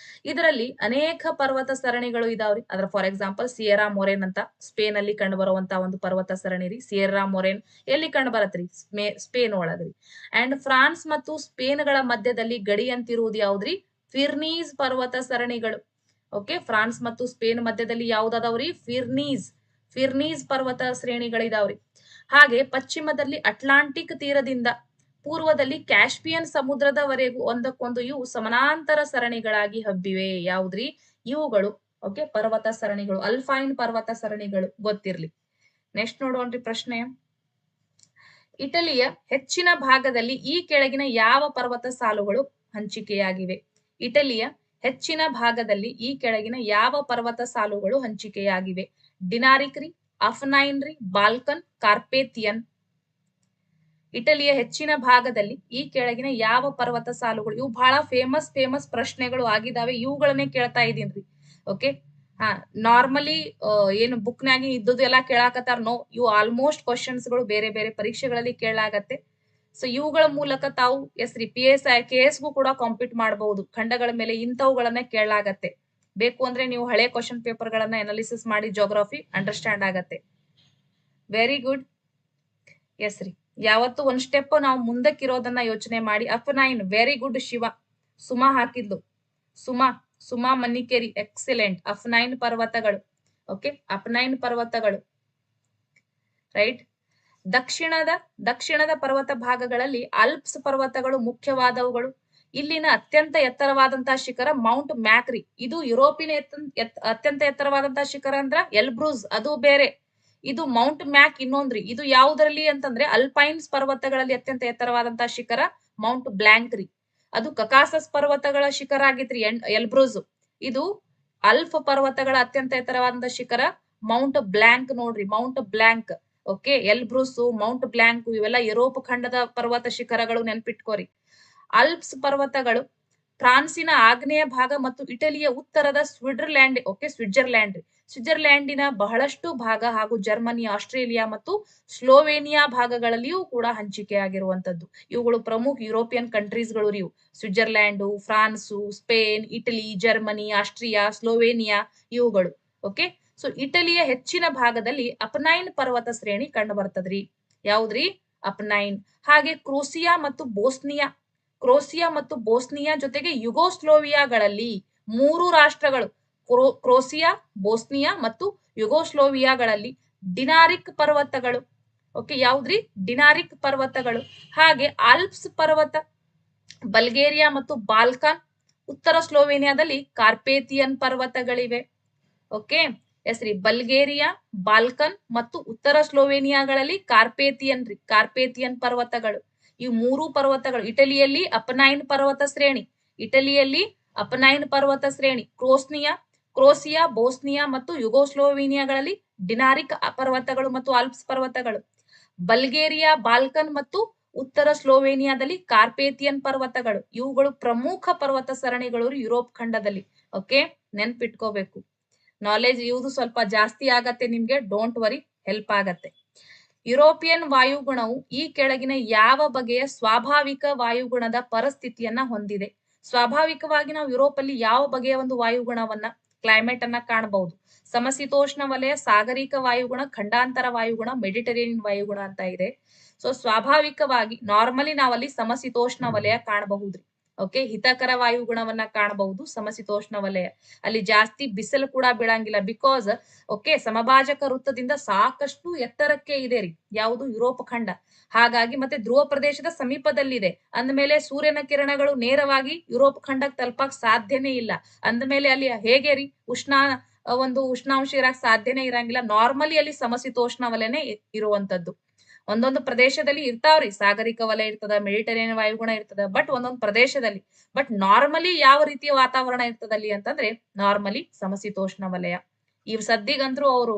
ಇದರಲ್ಲಿ ಅನೇಕ ಪರ್ವತ ಸರಣಿಗಳು ಇದಾವ್ರಿ. ಅದ್ರ ಫಾರ್ ಎಕ್ಸಾಂಪಲ್ ಸಿಯೆರಾ ಮೊರೇನ್ ಅಂತ ಸ್ಪೇನ್ ಅಲ್ಲಿ ಕಂಡು ಬರುವಂತಹ ಒಂದು ಪರ್ವತ ಸರಣಿ ರೀ. ಸಿಯೆರಾ ಮೊರೇನ್ ಎಲ್ಲಿ ಕಂಡು ಬರತ್ರಿ? ಸ್ಪೇನ್ ಒಳಗ್ರಿ. ಅಂಡ್ ಫ್ರಾನ್ಸ್ ಮತ್ತು ಸ್ಪೇನ್ ಗಳ ಮಧ್ಯದಲ್ಲಿ ಗಡಿ ಅಂತಿರುವುದು ಯಾವ್ದ್ರಿ? ಫಿರ್ನೀಸ್ ಪರ್ವತ ಸರಣಿಗಳು. ಓಕೆ, ಫ್ರಾನ್ಸ್ ಮತ್ತು ಸ್ಪೇನ್ ಮಧ್ಯದಲ್ಲಿ ಯಾವ್ದಾದವ್ರಿ? ಫಿರ್ನೀಸ್ ಪರ್ವತ ಶ್ರೇಣಿಗಳಿದಾವ್ರಿ. ಹಾಗೆ ಪಶ್ಚಿಮದಲ್ಲಿ ಅಟ್ಲಾಂಟಿಕ್ ತೀರದಿಂದ ಪೂರ್ವದಲ್ಲಿ ಕ್ಯಾಸ್ಪಿಯನ್ ಸಮುದ್ರದವರೆಗೂ ಒಂದಕ್ಕೊಂದು ಇವು ಸಮಾನಾಂತರ ಸರಣಿಗಳಾಗಿ ಹಬ್ಬಿವೆ. ಯಾವ್ದ್ರಿ? ಇವುಗಳು ಓಕೆ ಪರ್ವತ ಸರಣಿಗಳು, ಅಲ್ಫೈನ್ ಪರ್ವತ ಸರಣಿಗಳು ಗೊತ್ತಿರ್ಲಿ. ನೆಕ್ಸ್ಟ್ ನೋಡೋಣ್ರಿ ಪ್ರಶ್ನೆ. ಇಟಲಿಯ ಹೆಚ್ಚಿನ ಭಾಗದಲ್ಲಿ ಈ ಕೆಳಗಿನ ಯಾವ ಪರ್ವತ ಸಾಲುಗಳು ಹಂಚಿಕೆಯಾಗಿವೆ? ಇಟಲಿಯ ಹೆಚ್ಚಿನ ಭಾಗದಲ್ಲಿ ಈ ಕೆಳಗಿನ ಯಾವ ಪರ್ವತ ಸಾಲುಗಳು ಹಂಚಿಕೆಯಾಗಿವೆ? ಡಿನಾರಿಕ್ ರೀ, ಅಫ್ನೈನ್ ರೀ, ಬಾಲ್ಕನ್, ಕಾರ್ಪೇಥಿಯನ್. ಇಟಲಿಯ ಹೆಚ್ಚಿನ ಭಾಗದಲ್ಲಿ ಈ ಕೆಳಗಿನ ಯಾವ ಪರ್ವತ ಸಾಲುಗಳು? ಇವು ಬಹಳ ಫೇಮಸ್ ಪ್ರಶ್ನೆಗಳು ಆಗಿದಾವೆ, ಇವುಗಳನ್ನೇ ಕೇಳ್ತಾ ಇದೀನ್ರಿ. ಓಕೆ, ನಾರ್ಮಲಿ ಏನು ಬುಕ್ನಾಗಿ ಇದ್ದುದು ಎಲ್ಲ ಕೇಳಾಕತ್ತಾರ ನೋ, ಇವು ಆಲ್ಮೋಸ್ಟ್ ಕ್ವಶನ್ಸ್ ಗಳು ಬೇರೆ ಬೇರೆ ಪರೀಕ್ಷೆಗಳಲ್ಲಿ ಕೇಳಾಗತ್ತೆ. ಸೊ ಇವುಗಳ ಮೂಲಕ ತಾವು ಎಸ್ ರೀ PS KS ಗೂ ಕೂಡ ಕಾಂಪೀಟ್ ಮಾಡಬಹುದು. ಖಂಡಗಳ ಮೇಲೆ ಇಂಥವುಗಳನ್ನ ಕೇಳಲಾಗತ್ತೆ. ಬೇಕು ಅಂದ್ರೆ ನೀವು ಹಳೆ ಕ್ವಶನ್ ಪೇಪರ್ ಗಳನ್ನ ಅನಾಲಿಸಿಸ್ ಮಾಡಿ ಜೋಗ್ರಫಿ ಅಂಡರ್ಸ್ಟ್ಯಾಂಡ್ ಆಗತ್ತೆ. Very good. ಎಸ್ ರೀ, ಯಾವತ್ತು ಒಂದ್ ಸ್ಟೆಪ್ ನಾವು ಮುಂದಕ್ಕಿರೋದನ್ನ ಯೋಚನೆ ಮಾಡಿ. Apennine, very good Shiva. Suma ಹಾಕಿದ್ಲು, ಸುಮಾ ಮನ್ನಿಕೇರಿ, ಎಕ್ಸಲೆಂಟ್. ಅಫ್ನೈನ್ ಪರ್ವತಗಳು. ಓಕೆ, ಅಫ್ನೈನ್ ಪರ್ವತಗಳು ರೈಟ್. ದಕ್ಷಿಣದ ಪರ್ವತ ಭಾಗಗಳಲ್ಲಿ ಆಲ್ಪ್ಸ್ ಪರ್ವತಗಳು ಮುಖ್ಯವಾದವುಗಳು. ಇಲ್ಲಿನ ಅತ್ಯಂತ ಎತ್ತರವಾದಂತಹ ಶಿಖರ ಮೌಂಟ್ ಮ್ಯಾಕ್ರಿ. ಇದು ಯುರೋಪಿನ ಅತ್ಯಂತ ಎತ್ತರವಾದಂತಹ ಶಿಖರ ಅಂದ್ರ ಎಲ್ಬ್ರೂಸ್, ಅದು ಬೇರೆ. ಇದು ಮೌಂಟ್ ಮ್ಯಾಕ್ ಇನ್ನೊಂದ್ರಿ. ಇದು ಯಾವುದರಲ್ಲಿ ಅಂತಂದ್ರೆ ಅಲ್ಪೈನ್ಸ್ ಪರ್ವತಗಳಲ್ಲಿ ಅತ್ಯಂತ ಎತ್ತರವಾದಂತಹ ಶಿಖರ ಮೌಂಟ್ ಬ್ಲಾಂಕ್ ರೀ. ಅದು ಕಕಾಸಸ್ ಪರ್ವತಗಳ ಶಿಖರ ಆಗಿತ್ರಿ ಎಲ್ಬ್ರೂಸ್. ಇದು ಅಲ್ಫ್ ಪರ್ವತಗಳ ಅತ್ಯಂತ ಎತ್ತರವಾದಂತಹ ಶಿಖರ ಮೌಂಟ್ ಬ್ಲಾಂಕ್ ನೋಡ್ರಿ, Mont Blanc. Okay, Elbrus, Mont Blanc ಇವೆಲ್ಲ ಯುರೋಪ್ ಖಂಡದ ಪರ್ವತ ಶಿಖರಗಳು, ನೆನ್ಪಿಟ್ಕೋರಿ. ಆಲ್ಪ್ಸ್ ಪರ್ವತಗಳು ಫ್ರಾನ್ಸಿನ ಆಗ್ನೇಯ ಭಾಗ ಮತ್ತು ಇಟಲಿಯ ಉತ್ತರದ ಸ್ವಿಟ್ಜರ್ಲ್ಯಾಂಡಿನ ಬಹಳಷ್ಟು ಭಾಗ ಹಾಗೂ ಜರ್ಮನಿ, ಆಸ್ಟ್ರೇಲಿಯಾ ಮತ್ತು ಸ್ಲೋವೇನಿಯಾ ಭಾಗಗಳಲ್ಲಿಯೂ ಕೂಡ ಹಂಚಿಕೆಯಾಗಿರುವಂತದ್ದು. ಇವುಗಳು ಪ್ರಮುಖ ಯುರೋಪಿಯನ್ ಕಂಟ್ರೀಸ್ಗಳು ರೀ. Switzerland, prawns, Spain, Italy, Germany, Austria, Slovenia ಇವುಗಳು. ಓಕೆ, ಸೊ ಇಟಲಿಯ ಹೆಚ್ಚಿನ ಭಾಗದಲ್ಲಿ ಅಪನೈನ್ ಪರ್ವತ ಶ್ರೇಣಿ ಕಂಡು ಬರ್ತದ್ರಿ. ಯಾವ್ದ್ರಿ? ಅಪನೈನ್. ಹಾಗೆ ಕ್ರೋಸಿಯಾ ಮತ್ತು ಬೋಸ್ನಿಯಾ ಜೊತೆಗೆ ಯುಗೋಸ್ಲೋವಿಯಾಗಳಲ್ಲಿ 3 ರಾಷ್ಟ್ರಗಳು ಕ್ರೋಸಿಯಾ, ಬೋಸ್ನಿಯಾ ಮತ್ತು ಯುಗೋಸ್ಲೋವಿಯಾಗಳಲ್ಲಿ ಡಿನಾರಿಕ್ ಪರ್ವತಗಳು. ಓಕೆ, ಯಾವ್ದ್ರಿ? ಡಿನಾರಿಕ್ ಪರ್ವತಗಳು. ಹಾಗೆ ಆಲ್ಪ್ಸ್ ಪರ್ವತ ಬಲ್ಗೇರಿಯಾ ಮತ್ತು ಬಾಲ್ಕನ್. ಉತ್ತರ ಸ್ಲೋವೇನಿಯಾದಲ್ಲಿ ಕಾರ್ಪೇಥಿಯನ್ ಪರ್ವತಗಳಿವೆ. ಓಕೆ, ಎಸ್ ರೀ, ಬಲ್ಗೇರಿಯಾ, ಬಾಲ್ಕನ್ ಮತ್ತು ಉತ್ತರ ಸ್ಲೋವೇನಿಯಾಗಳಲ್ಲಿ ಕಾರ್ಪೇಥಿಯನ್ ಪರ್ವತಗಳು. ಈ 3 ಪರ್ವತಗಳು ಇಟಲಿಯಲ್ಲಿ ಅಪನೈನ್ ಪರ್ವತ ಶ್ರೇಣಿ. ಕ್ರೋಸಿಯಾ, ಬೋಸ್ನಿಯಾ ಮತ್ತು ಯುಗೋಸ್ಲೋವೇನಿಯಾಗಳಲ್ಲಿ ಡಿನಾರಿಕ್ ಪರ್ವತಗಳು ಮತ್ತು ಆಲ್ಪ್ಸ್ ಪರ್ವತಗಳು. ಬಲ್ಗೇರಿಯಾ, ಬಾಲ್ಕನ್ ಮತ್ತು ಉತ್ತರ ಸ್ಲೋವೇನಿಯಾದಲ್ಲಿ ಕಾರ್ಪೇಥಿಯನ್ ಪರ್ವತಗಳು. ಇವುಗಳು ಪ್ರಮುಖ ಪರ್ವತ ಸರಣಿಗಳು ಯುರೋಪ್ ಖಂಡದಲ್ಲಿ. ಓಕೆ, ನೆನ್ಪಿಟ್ಕೋಬೇಕು. ನಾಲೆಜ್ ಇವುದು ಸ್ವಲ್ಪ ಜಾಸ್ತಿ ಆಗತ್ತೆ ನಿಮ್ಗೆ, ಡೋಂಟ್ ವರಿ, ಹೆಲ್ಪ್ ಆಗತ್ತೆ. ಯುರೋಪಿಯನ್ ವಾಯುಗುಣವು ಈ ಕೆಳಗಿನ ಯಾವ ಬಗೆಯ ಸ್ವಾಭಾವಿಕ ವಾಯುಗುಣದ ಪರಿಸ್ಥಿತಿಯನ್ನ ಹೊಂದಿದೆ? ಸ್ವಾಭಾವಿಕವಾಗಿ ನಾವು ಯುರೋಪ್ ಅಲ್ಲಿ ಯಾವ ಬಗೆಯ ಒಂದು ವಾಯುಗುಣವನ್ನ ಕ್ಲೈಮೇಟ್ ಅನ್ನ ಕಾಣಬಹುದು? ಸಮಶೀತೋಷ್ಣ ವಲಯ, ಸಾಗರಿಕ ವಾಯುಗುಣ, ಖಂಡಾಂತರ ವಾಯುಗುಣ, ಮೆಡಿಟರೇನಿಯನ್ ವಾಯುಗುಣ ಅಂತ ಇದೆ. ಸೊ ಸ್ವಾಭಾವಿಕವಾಗಿ ನಾರ್ಮಲಿ ನಾವಲ್ಲಿ ಸಮಶೀತೋಷ್ಣ ವಲಯ ಕಾಣಬಹುದ್ರಿ. ಓಕೆ, ಹಿತಕರ ವಾಯುಗುಣವನ್ನ ಕಾಣಬಹುದು ಸಮಶೀತೋಷ್ಣ ವಲಯ. ಅಲ್ಲಿ ಜಾಸ್ತಿ ಬಿಸಿಲು ಕೂಡ ಬೀಳಂಗಿಲ್ಲ. ಬಿಕಾಸ್ ಓಕೆ, ಸಮಭಾಜಕ ವೃತ್ತದಿಂದ ಸಾಕಷ್ಟು ಎತ್ತರಕ್ಕೆ ಇದೆ ರೀ ಯಾವುದು ಯುರೋಪ್ ಖಂಡ. ಹಾಗಾಗಿ ಮತ್ತೆ ಧ್ರುವ ಪ್ರದೇಶದ ಸಮೀಪದಲ್ಲಿದೆ ಅಂದ್ಮೇಲೆ ಸೂರ್ಯನ ಕಿರಣಗಳು ನೇರವಾಗಿ ಯುರೋಪ್ ಖಂಡಕ್ಕೆ ತಲುಪಕ್ ಸಾಧ್ಯನೇ ಇಲ್ಲ. ಅಂದ್ಮೇಲೆ ಅಲ್ಲಿ ಹೇಗೆ ರೀ ಒಂದು ಉಷ್ಣಾಂಶ ಇರಕ್ ಸಾಧ್ಯನೇ ಇರಂಗಿಲ್ಲ. ನಾರ್ಮಲಿ ಅಲ್ಲಿ ಸಮಶೀತೋಷ್ಣ ವಲಯನೇ ಇರುವಂತದ್ದು. ಒಂದೊಂದು ಪ್ರದೇಶದಲ್ಲಿ ಇರ್ತಾವ್ರಿ, ಸಾಗರಿಕ ವಲಯ ಇರ್ತದ, ಮೆಡಿಟರೇನಿಯನ್ ವಾಯುಗುಣ ಇರ್ತದ, ಬಟ್ ಒಂದೊಂದು ಪ್ರದೇಶದಲ್ಲಿ. ಬಟ್ ನಾರ್ಮಲಿ ಯಾವ ರೀತಿಯ ವಾತಾವರಣ ಇರ್ತದಲ್ಲಿ ಅಂತಂದ್ರೆ ನಾರ್ಮಲಿ ಸಮಶೀತೋಷ್ಣ ವಲಯ. ಇವ್ ಸದ್ದಿಗಂದ್ರು ಅವರು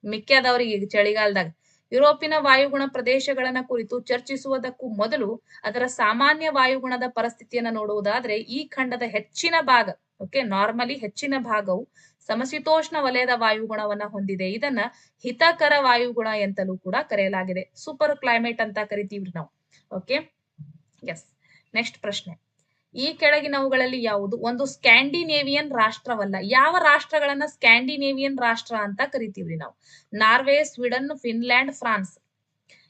ಮಿಕ್ಕ್ಯಾದವ್ರಿಗೆ ಈಗ ಚಳಿಗಾಲದಾಗ. ಯುರೋಪಿನ ವಾಯುಗುಣ ಪ್ರದೇಶಗಳನ್ನ ಕುರಿತು ಚರ್ಚಿಸುವುದಕ್ಕೂ ಮೊದಲು ಅದರ ಸಾಮಾನ್ಯ ವಾಯುಗುಣದ ಪರಿಸ್ಥಿತಿಯನ್ನ ನೋಡುವುದಾದ್ರೆ ಈ ಖಂಡದ ಹೆಚ್ಚಿನ ಭಾಗ, ಓಕೆ, ನಾರ್ಮಲಿ ಹೆಚ್ಚಿನ ಭಾಗವು ಸಮಶೀತೋಷ್ಣ ವಲಯದ ವಾಯುಗುಣವನ್ನ ಹೊಂದಿದೆ. ಇದನ್ನ ಹಿತಕರ ವಾಯುಗುಣ ಎಂತಲೂ ಕೂಡ ಕರೆಯಲಾಗಿದೆ. ಸೂಪರ್ ಕ್ಲೈಮೇಟ್ ಅಂತ ಕರಿತೀವ್ರಿ ನಾವು. Okay, yes. ನೆಕ್ಸ್ಟ್ ಪ್ರಶ್ನೆ, ಈ ಕೆಳಗಿನವುಗಳಲ್ಲಿ ಯಾವುದು ಒಂದು ಸ್ಕ್ಯಾಂಡಿನೇವಿಯನ್ ರಾಷ್ಟ್ರವಲ್ಲ? ಯಾವ ರಾಷ್ಟ್ರಗಳನ್ನ ಸ್ಕ್ಯಾಂಡಿನೇವಿಯನ್ ರಾಷ್ಟ್ರ ಅಂತ ಕರಿತೀವ್ರಿ ನಾವು? Norway, Sweden, Finland, France.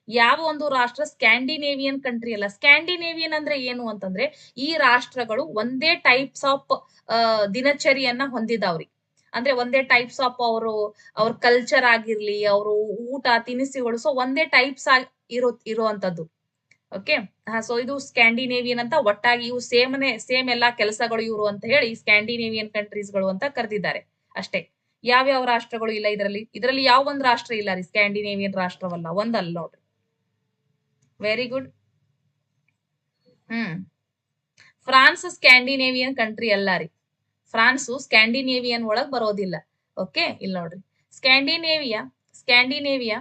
ಯಾವ ಒಂದು ರಾಷ್ಟ್ರ ಸ್ಕ್ಯಾಂಡಿನೇವಿಯನ್ ಕಂಟ್ರಿ ಅಲ್ಲ? ಸ್ಕ್ಯಾಂಡಿನೇವಿಯನ್ ಅಂದ್ರೆ ಏನು ಅಂತಂದ್ರೆ ಈ ರಾಷ್ಟ್ರಗಳು ಒಂದೇ ಟೈಪ್ಸ್ ಆಫ್ ದಿನಚರಿಯನ್ನ ಹೊಂದಿದಾವ್ರಿ. ಅಂದ್ರೆ ಒಂದೇ ಟೈಪ್ಸ್ ಆಫ್ ಅವ್ರ ಕಲ್ಚರ್ ಆಗಿರ್ಲಿ, ಅವರು ಊಟ ತಿನಿಸುಗಳು, ಸೊ ಒಂದೇ ಟೈಪ್ಸ್ ಇರುವಂತದ್ದು. ಓಕೆ, ಸೊ ಇದು ಸ್ಕ್ಯಾಂಡಿನೇವಿಯನ್ ಅಂತ ಒಟ್ಟಾಗಿ ಇವು ಸೇಮ್ ಎಲ್ಲಾ ಕೆಲಸಗಳು ಇವರು ಅಂತ ಹೇಳಿ ಸ್ಕ್ಯಾಂಡಿನೇವಿಯನ್ ಕಂಟ್ರೀಸ್ ಗಳು ಅಂತ ಕರೆದಿದ್ದಾರೆ ಅಷ್ಟೇ. ಯಾವ್ಯಾವ ರಾಷ್ಟ್ರಗಳು ಇಲ್ಲ ಇದರಲ್ಲಿ ಯಾವ ಒಂದ್ ರಾಷ್ಟ್ರ ಇಲ್ಲ ರೀ ಸ್ಕ್ಯಾಂಡಿನೇವಿಯನ್ ರಾಷ್ಟ್ರವಲ್ಲ, ಒಂದಲ್ಲ ನೋಡ್ರಿ. Very good. France Scandinavian country ಅಲ್ಲ ರೀ. ಫ್ರಾನ್ಸು ಸ್ಕ್ಯಾಂಡಿನೇವಿಯನ್ ಒಳಗ್ ಬರೋದಿಲ್ಲ. ಓಕೆ, ಇಲ್ಲಿ ನೋಡ್ರಿ, ಸ್ಕ್ಯಾಂಡಿನೇವಿಯಾ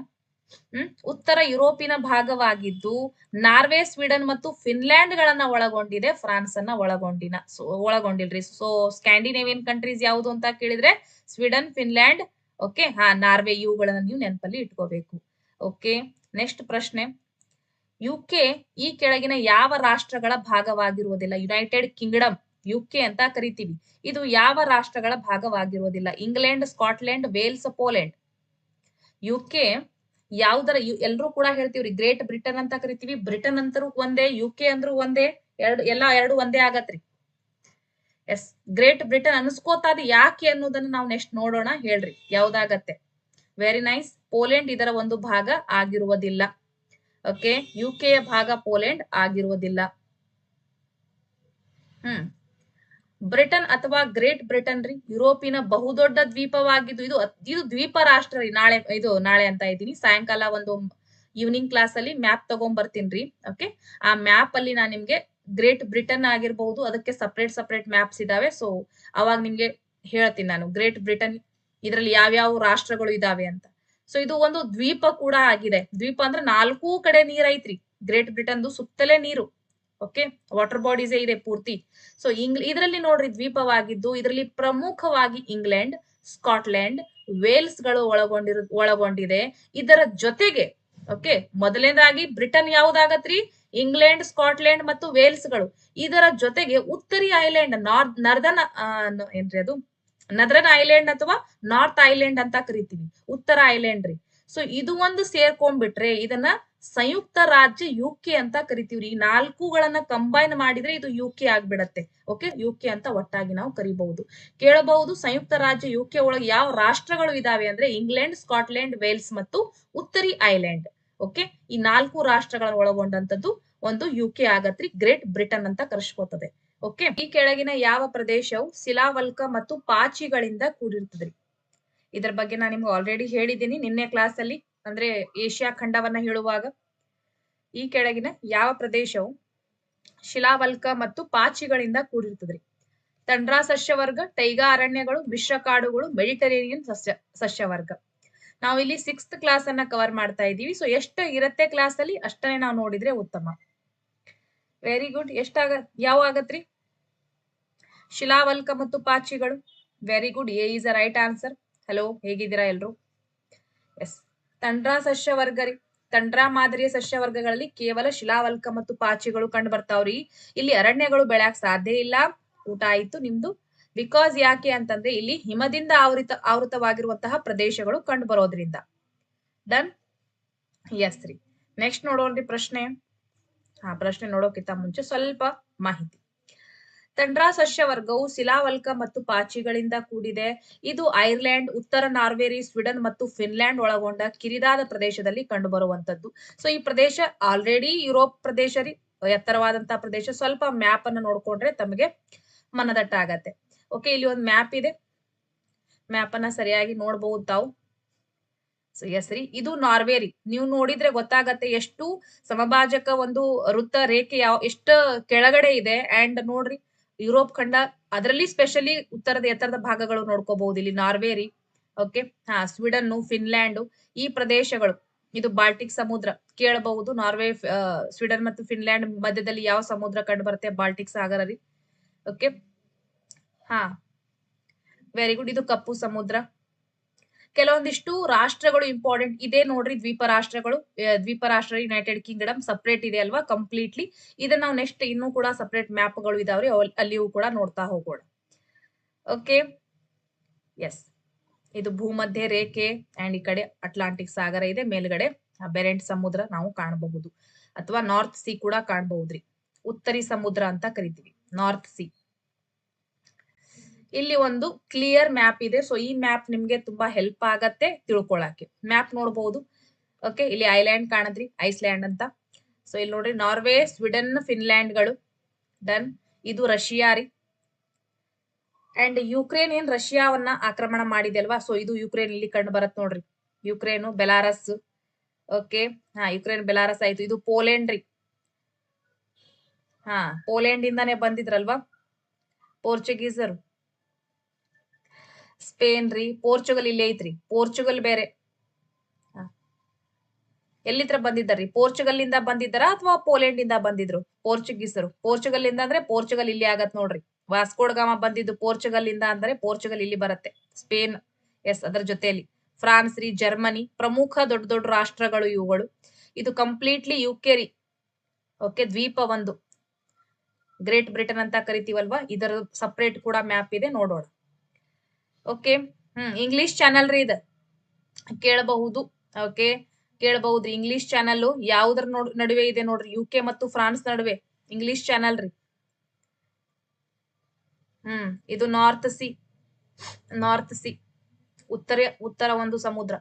ಉತ್ತರ ಯುರೋಪಿನ ಭಾಗವಾಗಿದ್ದು ನಾರ್ವೆ, ಸ್ವೀಡನ್ ಮತ್ತು ಫಿನ್ಲ್ಯಾಂಡ್ ಗಳನ್ನ ಒಳಗೊಂಡಿದೆ, ಫ್ರಾನ್ಸ್ ಅನ್ನ ಒಳಗೊಂಡಿಲ್ರಿ. ಸೊ ಸ್ಕ್ಯಾಂಡಿನೇವಿಯನ್ ಕಂಟ್ರೀಸ್ ಯಾವುದು ಅಂತ ಕೇಳಿದ್ರೆ ಸ್ವೀಡನ್, ಫಿನ್ಲ್ಯಾಂಡ್, ಓಕೆ, ನಾರ್ವೆ, ಇವುಗಳನ್ನ ನೀವು ನೆನಪಲ್ಲಿ ಇಟ್ಕೋಬೇಕು. ಓಕೆ, ನೆಕ್ಸ್ಟ್ ಪ್ರಶ್ನೆ, ಯುಕೆ ಈ ಕೆಳಗಿನ ಯಾವ ರಾಷ್ಟ್ರಗಳ ಭಾಗವಾಗಿರುವುದಿಲ್ಲ? ಯುನೈಟೆಡ್ ಕಿಂಗ್ಡಮ್, ಯುಕೆ ಅಂತ ಕರಿತೀವಿ, ಇದು ಯಾವ ರಾಷ್ಟ್ರಗಳ ಭಾಗವಾಗಿರುವುದಿಲ್ಲ? England, Scotland, Wales, Poland. UK ಯಾವ್ದರ ಎಲ್ರೂ ಕೂಡ ಹೇಳ್ತೀವ್ರಿ ಗ್ರೇಟ್ ಬ್ರಿಟನ್ ಅಂತ ಕರಿತೀವಿ. ಬ್ರಿಟನ್ ಅಂತರೂ ಒಂದೇ, ಯುಕೆ ಅಂದ್ರೂ ಒಂದೇ, ಎರಡು ಒಂದೇ ಆಗತ್ರಿ. ಎಸ್, ಗ್ರೇಟ್ ಬ್ರಿಟನ್ ಅನ್ಸ್ಕೋತಾದ ಯಾಕೆ ಅನ್ನೋದನ್ನ ನಾವು ನೆಕ್ಸ್ಟ್ ನೋಡೋಣ. ಹೇಳ್ರಿ ಯಾವ್ದಾಗತ್ತೆ. Very nice. ಪೋಲೆಂಡ್ ಇದರ ಒಂದು ಭಾಗ ಆಗಿರುವುದಿಲ್ಲ. ಓಕೆ, ಯುಕೆಯ ಭಾಗ ಪೋಲೆಂಡ್ ಆಗಿರುವುದಿಲ್ಲ. ಬ್ರಿಟನ್ ಅಥವಾ ಗ್ರೇಟ್ ಬ್ರಿಟನ್ ರೀ ಯುರೋಪಿನ ಬಹುದೊಡ್ಡ ದ್ವೀಪವಾಗಿದ್ದು ಇದು ದ್ವೀಪ ರಾಷ್ಟ್ರ ರೀ. ನಾಳೆ ಅಂತ ಇದ್ದೀನಿ, ಸಾಯಂಕಾಲ ಒಂದು ಈವ್ನಿಂಗ್ ಕ್ಲಾಸ್ ಅಲ್ಲಿ ಮ್ಯಾಪ್ ತಗೊಂಡ್ ಬರ್ತೀನಿ. ಓಕೆ, ಆ ಮ್ಯಾಪ್ ಅಲ್ಲಿ ನಾನು ನಿಮ್ಗೆ ಗ್ರೇಟ್ ಬ್ರಿಟನ್ ಆಗಿರ್ಬಹುದು, ಅದಕ್ಕೆ ಸಪರೇಟ್ ಮ್ಯಾಪ್ಸ್ ಇದಾವೆ. ಸೊ ಅವಾಗ ನಿಮ್ಗೆ ಹೇಳ್ತೀನಿ ನಾನು ಗ್ರೇಟ್ ಬ್ರಿಟನ್ ಇದರಲ್ಲಿ ಯಾವ್ಯಾವ ರಾಷ್ಟ್ರಗಳು ಇದಾವೆ ಅಂತ. ಸೊ ಇದು ಒಂದು ದ್ವೀಪ ಕೂಡ ಆಗಿದೆ. ದ್ವೀಪ ಅಂದ್ರೆ 4 ಕಡೆ ನೀರ್ ಐತ್ರಿ. ಗ್ರೇಟ್ ಬ್ರಿಟನ್ದು ಸುತ್ತಲೇ ನೀರು. ಓಕೆ, ವಾಟರ್ ಬಾಡೀಸ್ ಇದೆ ಪೂರ್ತಿ. ಸೊ ಇದರಲ್ಲಿ ನೋಡ್ರಿ ದ್ವೀಪವಾಗಿದ್ದು ಇದರಲ್ಲಿ ಪ್ರಮುಖವಾಗಿ ಇಂಗ್ಲೆಂಡ್, ಸ್ಕಾಟ್ಲೆಂಡ್, ವೇಲ್ಸ್ ಗಳು ಒಳಗೊಂಡಿದೆ. ಇದರ ಜೊತೆಗೆ ಓಕೆ, ಮೊದಲನೇದಾಗಿ ಬ್ರಿಟನ್ ಯಾವ್ದಾಗತ್ರಿ? ಇಂಗ್ಲೆಂಡ್, ಸ್ಕಾಟ್ಲೆಂಡ್ ಮತ್ತು ವೇಲ್ಸ್ ಗಳು. ಇದರ ಜೊತೆಗೆ ಉತ್ತರಿ ಐಲ್ಯಾಂಡ್, ನದರ್ನ್ ಐಲ್ಯಾಂಡ್ ಅಥವಾ ನಾರ್ತ್ ಐಲ್ಯಾಂಡ್ ಅಂತ ಕರಿತೀವಿ, ಉತ್ತರ ಐಲ್ಯಾಂಡ್ ರೀ. ಸೊ ಇದು ಒಂದು ಸೇರ್ಕೊಂಡ್ಬಿಟ್ರೆ ಇದನ್ನ ಸಂಯುಕ್ತ ರಾಜ್ಯ ಯುಕೆ ಅಂತ ಕರಿತೀವ್ರಿ. ಈ 4ಗಳನ್ನ ಕಂಬೈನ್ ಮಾಡಿದ್ರೆ ಇದು ಯುಕೆ ಆಗ್ಬಿಡತ್ತೆ. ಓಕೆ, ಯುಕೆ ಅಂತ ಒಟ್ಟಾಗಿ ನಾವು ಕರಿಬಹುದು. ಕೇಳಬಹುದು, ಸಂಯುಕ್ತ ರಾಜ್ಯ ಯುಕೆ ಒಳಗೆ ಯಾವ ರಾಷ್ಟ್ರಗಳು ಇದಾವೆ ಅಂದ್ರೆ ಇಂಗ್ಲೆಂಡ್, ಸ್ಕಾಟ್ಲೆಂಡ್, ವೇಲ್ಸ್ ಮತ್ತು ಉತ್ತರಿ ಐಲ್ಯಾಂಡ್. ಓಕೆ, ಈ 4 ರಾಷ್ಟ್ರಗಳನ್ನು ಒಳಗೊಂಡಂತದ್ದು ಒಂದು ಯುಕೆ ಆಗತ್ರಿ. ಗ್ರೇಟ್ ಬ್ರಿಟನ್ ಅಂತ ಕರೆಸ್ಕೋತದೆ. ಓಕೆ, ಈ ಕೆಳಗಿನ ಯಾವ ಪ್ರದೇಶವು ಶಿಲಾವಲ್ಕ ಮತ್ತು ಪಾಚಿಗಳಿಂದ ಕೂಡಿರ್ತದ್ರಿ? ಇದ್ರ ಬಗ್ಗೆ ನಾನು ನಿಮ್ಗೆ ಆಲ್ರೆಡಿ ಹೇಳಿದ್ದೀನಿ ನಿನ್ನೆ ಕ್ಲಾಸ್ ಅಲ್ಲಿ, ಅಂದ್ರೆ ಏಷ್ಯಾ ಖಂಡವನ್ನ ಹೇಳುವಾಗ. ಈ ಕೆಳಗಿನ ಯಾವ ಪ್ರದೇಶವು ಶಿಲಾವಲ್ಕ ಮತ್ತು ಪಾಚಿಗಳಿಂದ ಕೂಡಿರ್ತದ್ರಿ? ತಂಡ್ರಾ ಸಸ್ಯವರ್ಗ, ಟೈಗಾ ಅರಣ್ಯಗಳು, ಮಿಶ್ರ ಕಾಡುಗಳು, ಮೆಡಿಟರೇನಿಯನ್ ಸಸ್ಯವರ್ಗ. ನಾವು ಇಲ್ಲಿ 6th ಕ್ಲಾಸ್ ಅನ್ನ ಕವರ್ ಮಾಡ್ತಾ ಇದೀವಿ. ಸೊ ಎಷ್ಟು ಇರತ್ತೆ ಕ್ಲಾಸ್ ಅಲ್ಲಿ ಅಷ್ಟನೇ ನಾವು ನೋಡಿದ್ರೆ ಉತ್ತಮ. Very good. ಯಾವ ಆಗತ್ರಿ? ಶಿಲಾವಲ್ಕ ಮತ್ತು ಪಾಚಿಗಳು. Very good, A is a right answer. Hello, ಹೇಗಿದ್ದೀರಾ ಎಲ್ರು? ಎಸ್, ತಂಡ್ರಾ ಸಸ್ಯವರ್ಗ ರೀ. ತಂಡ್ರಾ ಮಾದರಿಯ ಸಸ್ಯವರ್ಗಗಳಲ್ಲಿ ಕೇವಲ ಶಿಲಾವಲ್ಕ ಮತ್ತು ಪಾಚಿಗಳು ಕಂಡು ಬರ್ತಾವ್ರಿ. ಇಲ್ಲಿ ಅರಣ್ಯಗಳು ಬೆಳ್ಯಾಕ್ ಸಾಧ್ಯ ಇಲ್ಲ. ಊಟ ಆಯ್ತು ನಿಮ್ದು. ಬಿಕಾಸ್ ಯಾಕೆ ಅಂತಂದ್ರೆ ಇಲ್ಲಿ ಹಿಮದಿಂದ ಆವೃತವಾಗಿರುವಂತಹ ಪ್ರದೇಶಗಳು ಕಂಡು ಬರೋದ್ರಿಂದ. ಡನ್. ಎಸ್ ರೀ. ನೆಕ್ಸ್ಟ್ ನೋಡೋಣ್ರಿ ಪ್ರಶ್ನೆ. ಪ್ರಶ್ನೆ ನೋಡೋಕ್ಕಿಂತ ಮುಂಚೆ ಸ್ವಲ್ಪ ಮಾಹಿತಿ. ತಂಡ್ರಾ ಸಸ್ಯವರ್ಗವು ಶಿಲಾವಲ್ಕ ಮತ್ತು ಪಾಚಿಗಳಿಂದ ಕೂಡಿದೆ. ಇದು ಐರ್ಲೆಂಡ್, ಉತ್ತರ ನಾರ್ವೇರಿ, ಸ್ವೀಡನ್ ಮತ್ತು ಫಿನ್ಲ್ಯಾಂಡ್ ಒಳಗೊಂಡ ಕಿರಿದಾದ ಪ್ರದೇಶದಲ್ಲಿ ಕಂಡು ಬರುವಂತದ್ದು. ಸೊ ಈ ಪ್ರದೇಶ ಆಲ್ರೆಡಿ ಯುರೋಪ್ ಪ್ರದೇಶ ರೀ, ಎತ್ತರವಾದಂತಹ ಪ್ರದೇಶ. ಸ್ವಲ್ಪ ಮ್ಯಾಪ್ ಅನ್ನು ನೋಡ್ಕೊಂಡ್ರೆ ತಮಗೆ ಮನದಟ್ಟ ಆಗತ್ತೆ. ಓಕೆ, ಇಲ್ಲಿ ಒಂದು ಮ್ಯಾಪ್ ಇದೆ. ಮ್ಯಾಪ್ ಅನ್ನ ಸರಿಯಾಗಿ ನೋಡ್ಬಹುದು ತಾವು. ಎಸ್ ರೀ, ಇದು ನಾರ್ವೇರಿ. ನೀವು ನೋಡಿದ್ರೆ ಗೊತ್ತಾಗತ್ತೆ ಎಷ್ಟು ಸಮಭಾಜಕ ಒಂದು ವೃತ್ತ ರೇಖೆ ಎಷ್ಟು ಕೆಳಗಡೆ ಇದೆ. ಅಂಡ್ ನೋಡ್ರಿ, ಯುರೋಪ್ ಖಂಡ, ಅದರಲ್ಲಿ ಸ್ಪೆಷಲಿ ಉತ್ತರದ ಎತ್ತರದ ಭಾಗಗಳು ನೋಡ್ಕೋಬಹುದು ಇಲ್ಲಿ ನಾರ್ವೇರಿ. ಓಕೆ, ಸ್ವೀಡನ್, ಫಿನ್ಲ್ಯಾಂಡ್ ಈ ಪ್ರದೇಶಗಳು. ಇದು ಬಾಲ್ಟಿಕ್ ಸಮುದ್ರ ಕೇಳಬಹುದು. ನಾರ್ವೆ, ಸ್ವೀಡನ್ ಮತ್ತು ಫಿನ್ಲ್ಯಾಂಡ್ ಮಧ್ಯದಲ್ಲಿ ಯಾವ ಸಮುದ್ರ ಕಂಡು ಬರುತ್ತೆ? ಬಾಲ್ಟಿಕ್ ಸಾಗರ ರೀ. Okay, very good. ಇದು ಕಪ್ಪು ಸಮುದ್ರ. ಕೆಲವೊಂದಿಷ್ಟು ರಾಷ್ಟ್ರಗಳು ಇಂಪಾರ್ಟೆಂಟ್ ಇದೆ ನೋಡ್ರಿ. ದ್ವೀಪ ರಾಷ್ಟ್ರ ಯುನೈಟೆಡ್ ಕಿಂಗ್ಡಮ್ ಸಪರೇಟ್ ಇದೆ ಅಲ್ವಾ ಕಂಪ್ಲೀಟ್ಲಿ. ಇದನ್ನ ನಾವು ನೆಕ್ಸ್ಟ್ ಇನ್ನೂ ಕೂಡ ಸಪರೇಟ್ ಮ್ಯಾಪ್ ಗಳು ಇದಾವ್ರಿ, ಅಲ್ಲಿಯೂ ಕೂಡ ನೋಡ್ತಾ ಹೋಗೋಣ. ಓಕೆ, ಎಸ್, ಇದು ಭೂಮಧ್ಯ ರೇಖೆ ಅಂಡ್ ಈ ಕಡೆ ಅಟ್ಲಾಂಟಿಕ್ ಸಾಗರ ಇದೆ. ಮೇಲ್ಗಡೆ ಬೆರೆಂಟ್ ಸಮುದ್ರ ನಾವು ಕಾಣಬಹುದು, ಅಥವಾ ನಾರ್ತ್ ಸಿ ಕೂಡ ಕಾಣಬಹುದ್ರಿ. ಉತ್ತರಿ ಸಮುದ್ರ ಅಂತ ಕರಿತೀವಿ, ನಾರ್ತ್ ಸಿ. ಇಲ್ಲಿ ಒಂದು ಕ್ಲಿಯರ್ ಮ್ಯಾಪ್ ಇದೆ. ಸೊ ಈ ಮ್ಯಾಪ್ ನಿಮ್ಗೆ ತುಂಬಾ ಹೆಲ್ಪ್ ಆಗತ್ತೆ ತಿಳ್ಕೊಳಕ್ಕೆ. ಮ್ಯಾಪ್ ನೋಡಬಹುದು. ಓಕೆ, ಇಲ್ಲಿ ಐಲ್ಯಾಂಡ್ ಕಾಣದ್ರಿ, ಐಸ್ಲ್ಯಾಂಡ್ ಅಂತ. ಸೊ ಇಲ್ಲಿ ನೋಡ್ರಿ, ನಾರ್ವೆ, ಸ್ವೀಡನ್, ಫಿನ್ಲ್ಯಾಂಡ್ಗಳು. ಡನ್. ಇದು ರಷ್ಯಾ ರೀ. ಅಂಡ್ ಯುಕ್ರೇನ್ ಏನ್ ರಷ್ಯಾವನ್ನ ಆಕ್ರಮಣ ಮಾಡಿದೆ ಅಲ್ವಾ, ಸೊ ಇದು ಯುಕ್ರೇನ್ ಇಲ್ಲಿ ಕಂಡು ಬರತ್ ನೋಡ್ರಿ. ಯುಕ್ರೇನು, ಬೆಲಾರಸ್. ಓಕೆ, ಯುಕ್ರೇನ್ ಬೆಲಾರಸ್ ಆಯ್ತು. ಇದು ಪೋಲೆಂಡ್ ರೀ. ಪೋಲೆಂಡ್ ಇಂದಾನೆ ಬಂದಿದ್ರಲ್ವಾ ಪೋರ್ಚುಗೀಸರು. ಸ್ಪೇನ್ ರೀ. ಪೋರ್ಚುಗಲ್ ಇಲ್ಲೇ ಐತ್ರಿ. ಪೋರ್ಚುಗಲ್ ಬೇರೆ. ಎಲ್ಲಿತ್ರ ಬಂದಿದ್ದಾರ್ರಿ? ಪೋರ್ಚುಗಲ್ ಇಂದ ಬಂದಿದ್ದಾರ ಅಥವಾ ಪೋಲೆಂಡ್ ಇಂದ ಬಂದಿದ್ರು ಪೋರ್ಚುಗೀಸರು? ಪೋರ್ಚುಗಲ್ ಇಂದ ಅಂದ್ರೆ ಪೋರ್ಚುಗಲ್ ಇಲ್ಲಿ ಆಗತ್ ನೋಡ್ರಿ. ವಾಸ್ಕೋಡ್ಗಾಮ ಬಂದಿದ್ದು ಪೋರ್ಚುಗಲ್ ಇಂದ ಅಂದ್ರೆ ಪೋರ್ಚುಗಲ್ ಇಲ್ಲಿ ಬರುತ್ತೆ. ಸ್ಪೇನ್, ಎಸ್, ಅದರ ಜೊತೆಯಲ್ಲಿ ಫ್ರಾನ್ಸ್ ರೀ, ಜರ್ಮನಿ ಪ್ರಮುಖ ದೊಡ್ಡ ದೊಡ್ಡ ರಾಷ್ಟ್ರಗಳು ಇವುಗಳು. ಇದು ಕಂಪ್ಲೀಟ್ಲಿ ಯುಕೆ ರೀ. ಓಕೆ, ದ್ವೀಪ ಒಂದು. ಗ್ರೇಟ್ ಬ್ರಿಟನ್ ಅಂತ ಕರಿತೀವಲ್ವಾ, ಇದರ ಸಪರೇಟ್ ಕೂಡ ಮ್ಯಾಪ್ ಇದೆ, ನೋಡೋಣ. ಓಕೆ, ಇಂಗ್ಲಿಷ್ ಚಾನಲ್ ರೀ ಇದು, ಕೇಳಬಹುದು. ಓಕೆ, ಕೇಳಬಹುದ್ರಿ. ಇಂಗ್ಲಿಷ್ ಚಾನಲ್ ಯಾವುದರ ನಡುವೆ ಇದೆ ನೋಡ್ರಿ? ಯುಕೆ ಮತ್ತು ಫ್ರಾನ್ಸ್ ನಡುವೆ ಇಂಗ್ಲಿಷ್ ಚಾನಲ್ ರೀ. ಇದು ನಾರ್ತ್ ಸಿ. ನಾರ್ತ್ ಸಿ, ಉತ್ತರ ಒಂದು ಸಮುದ್ರ.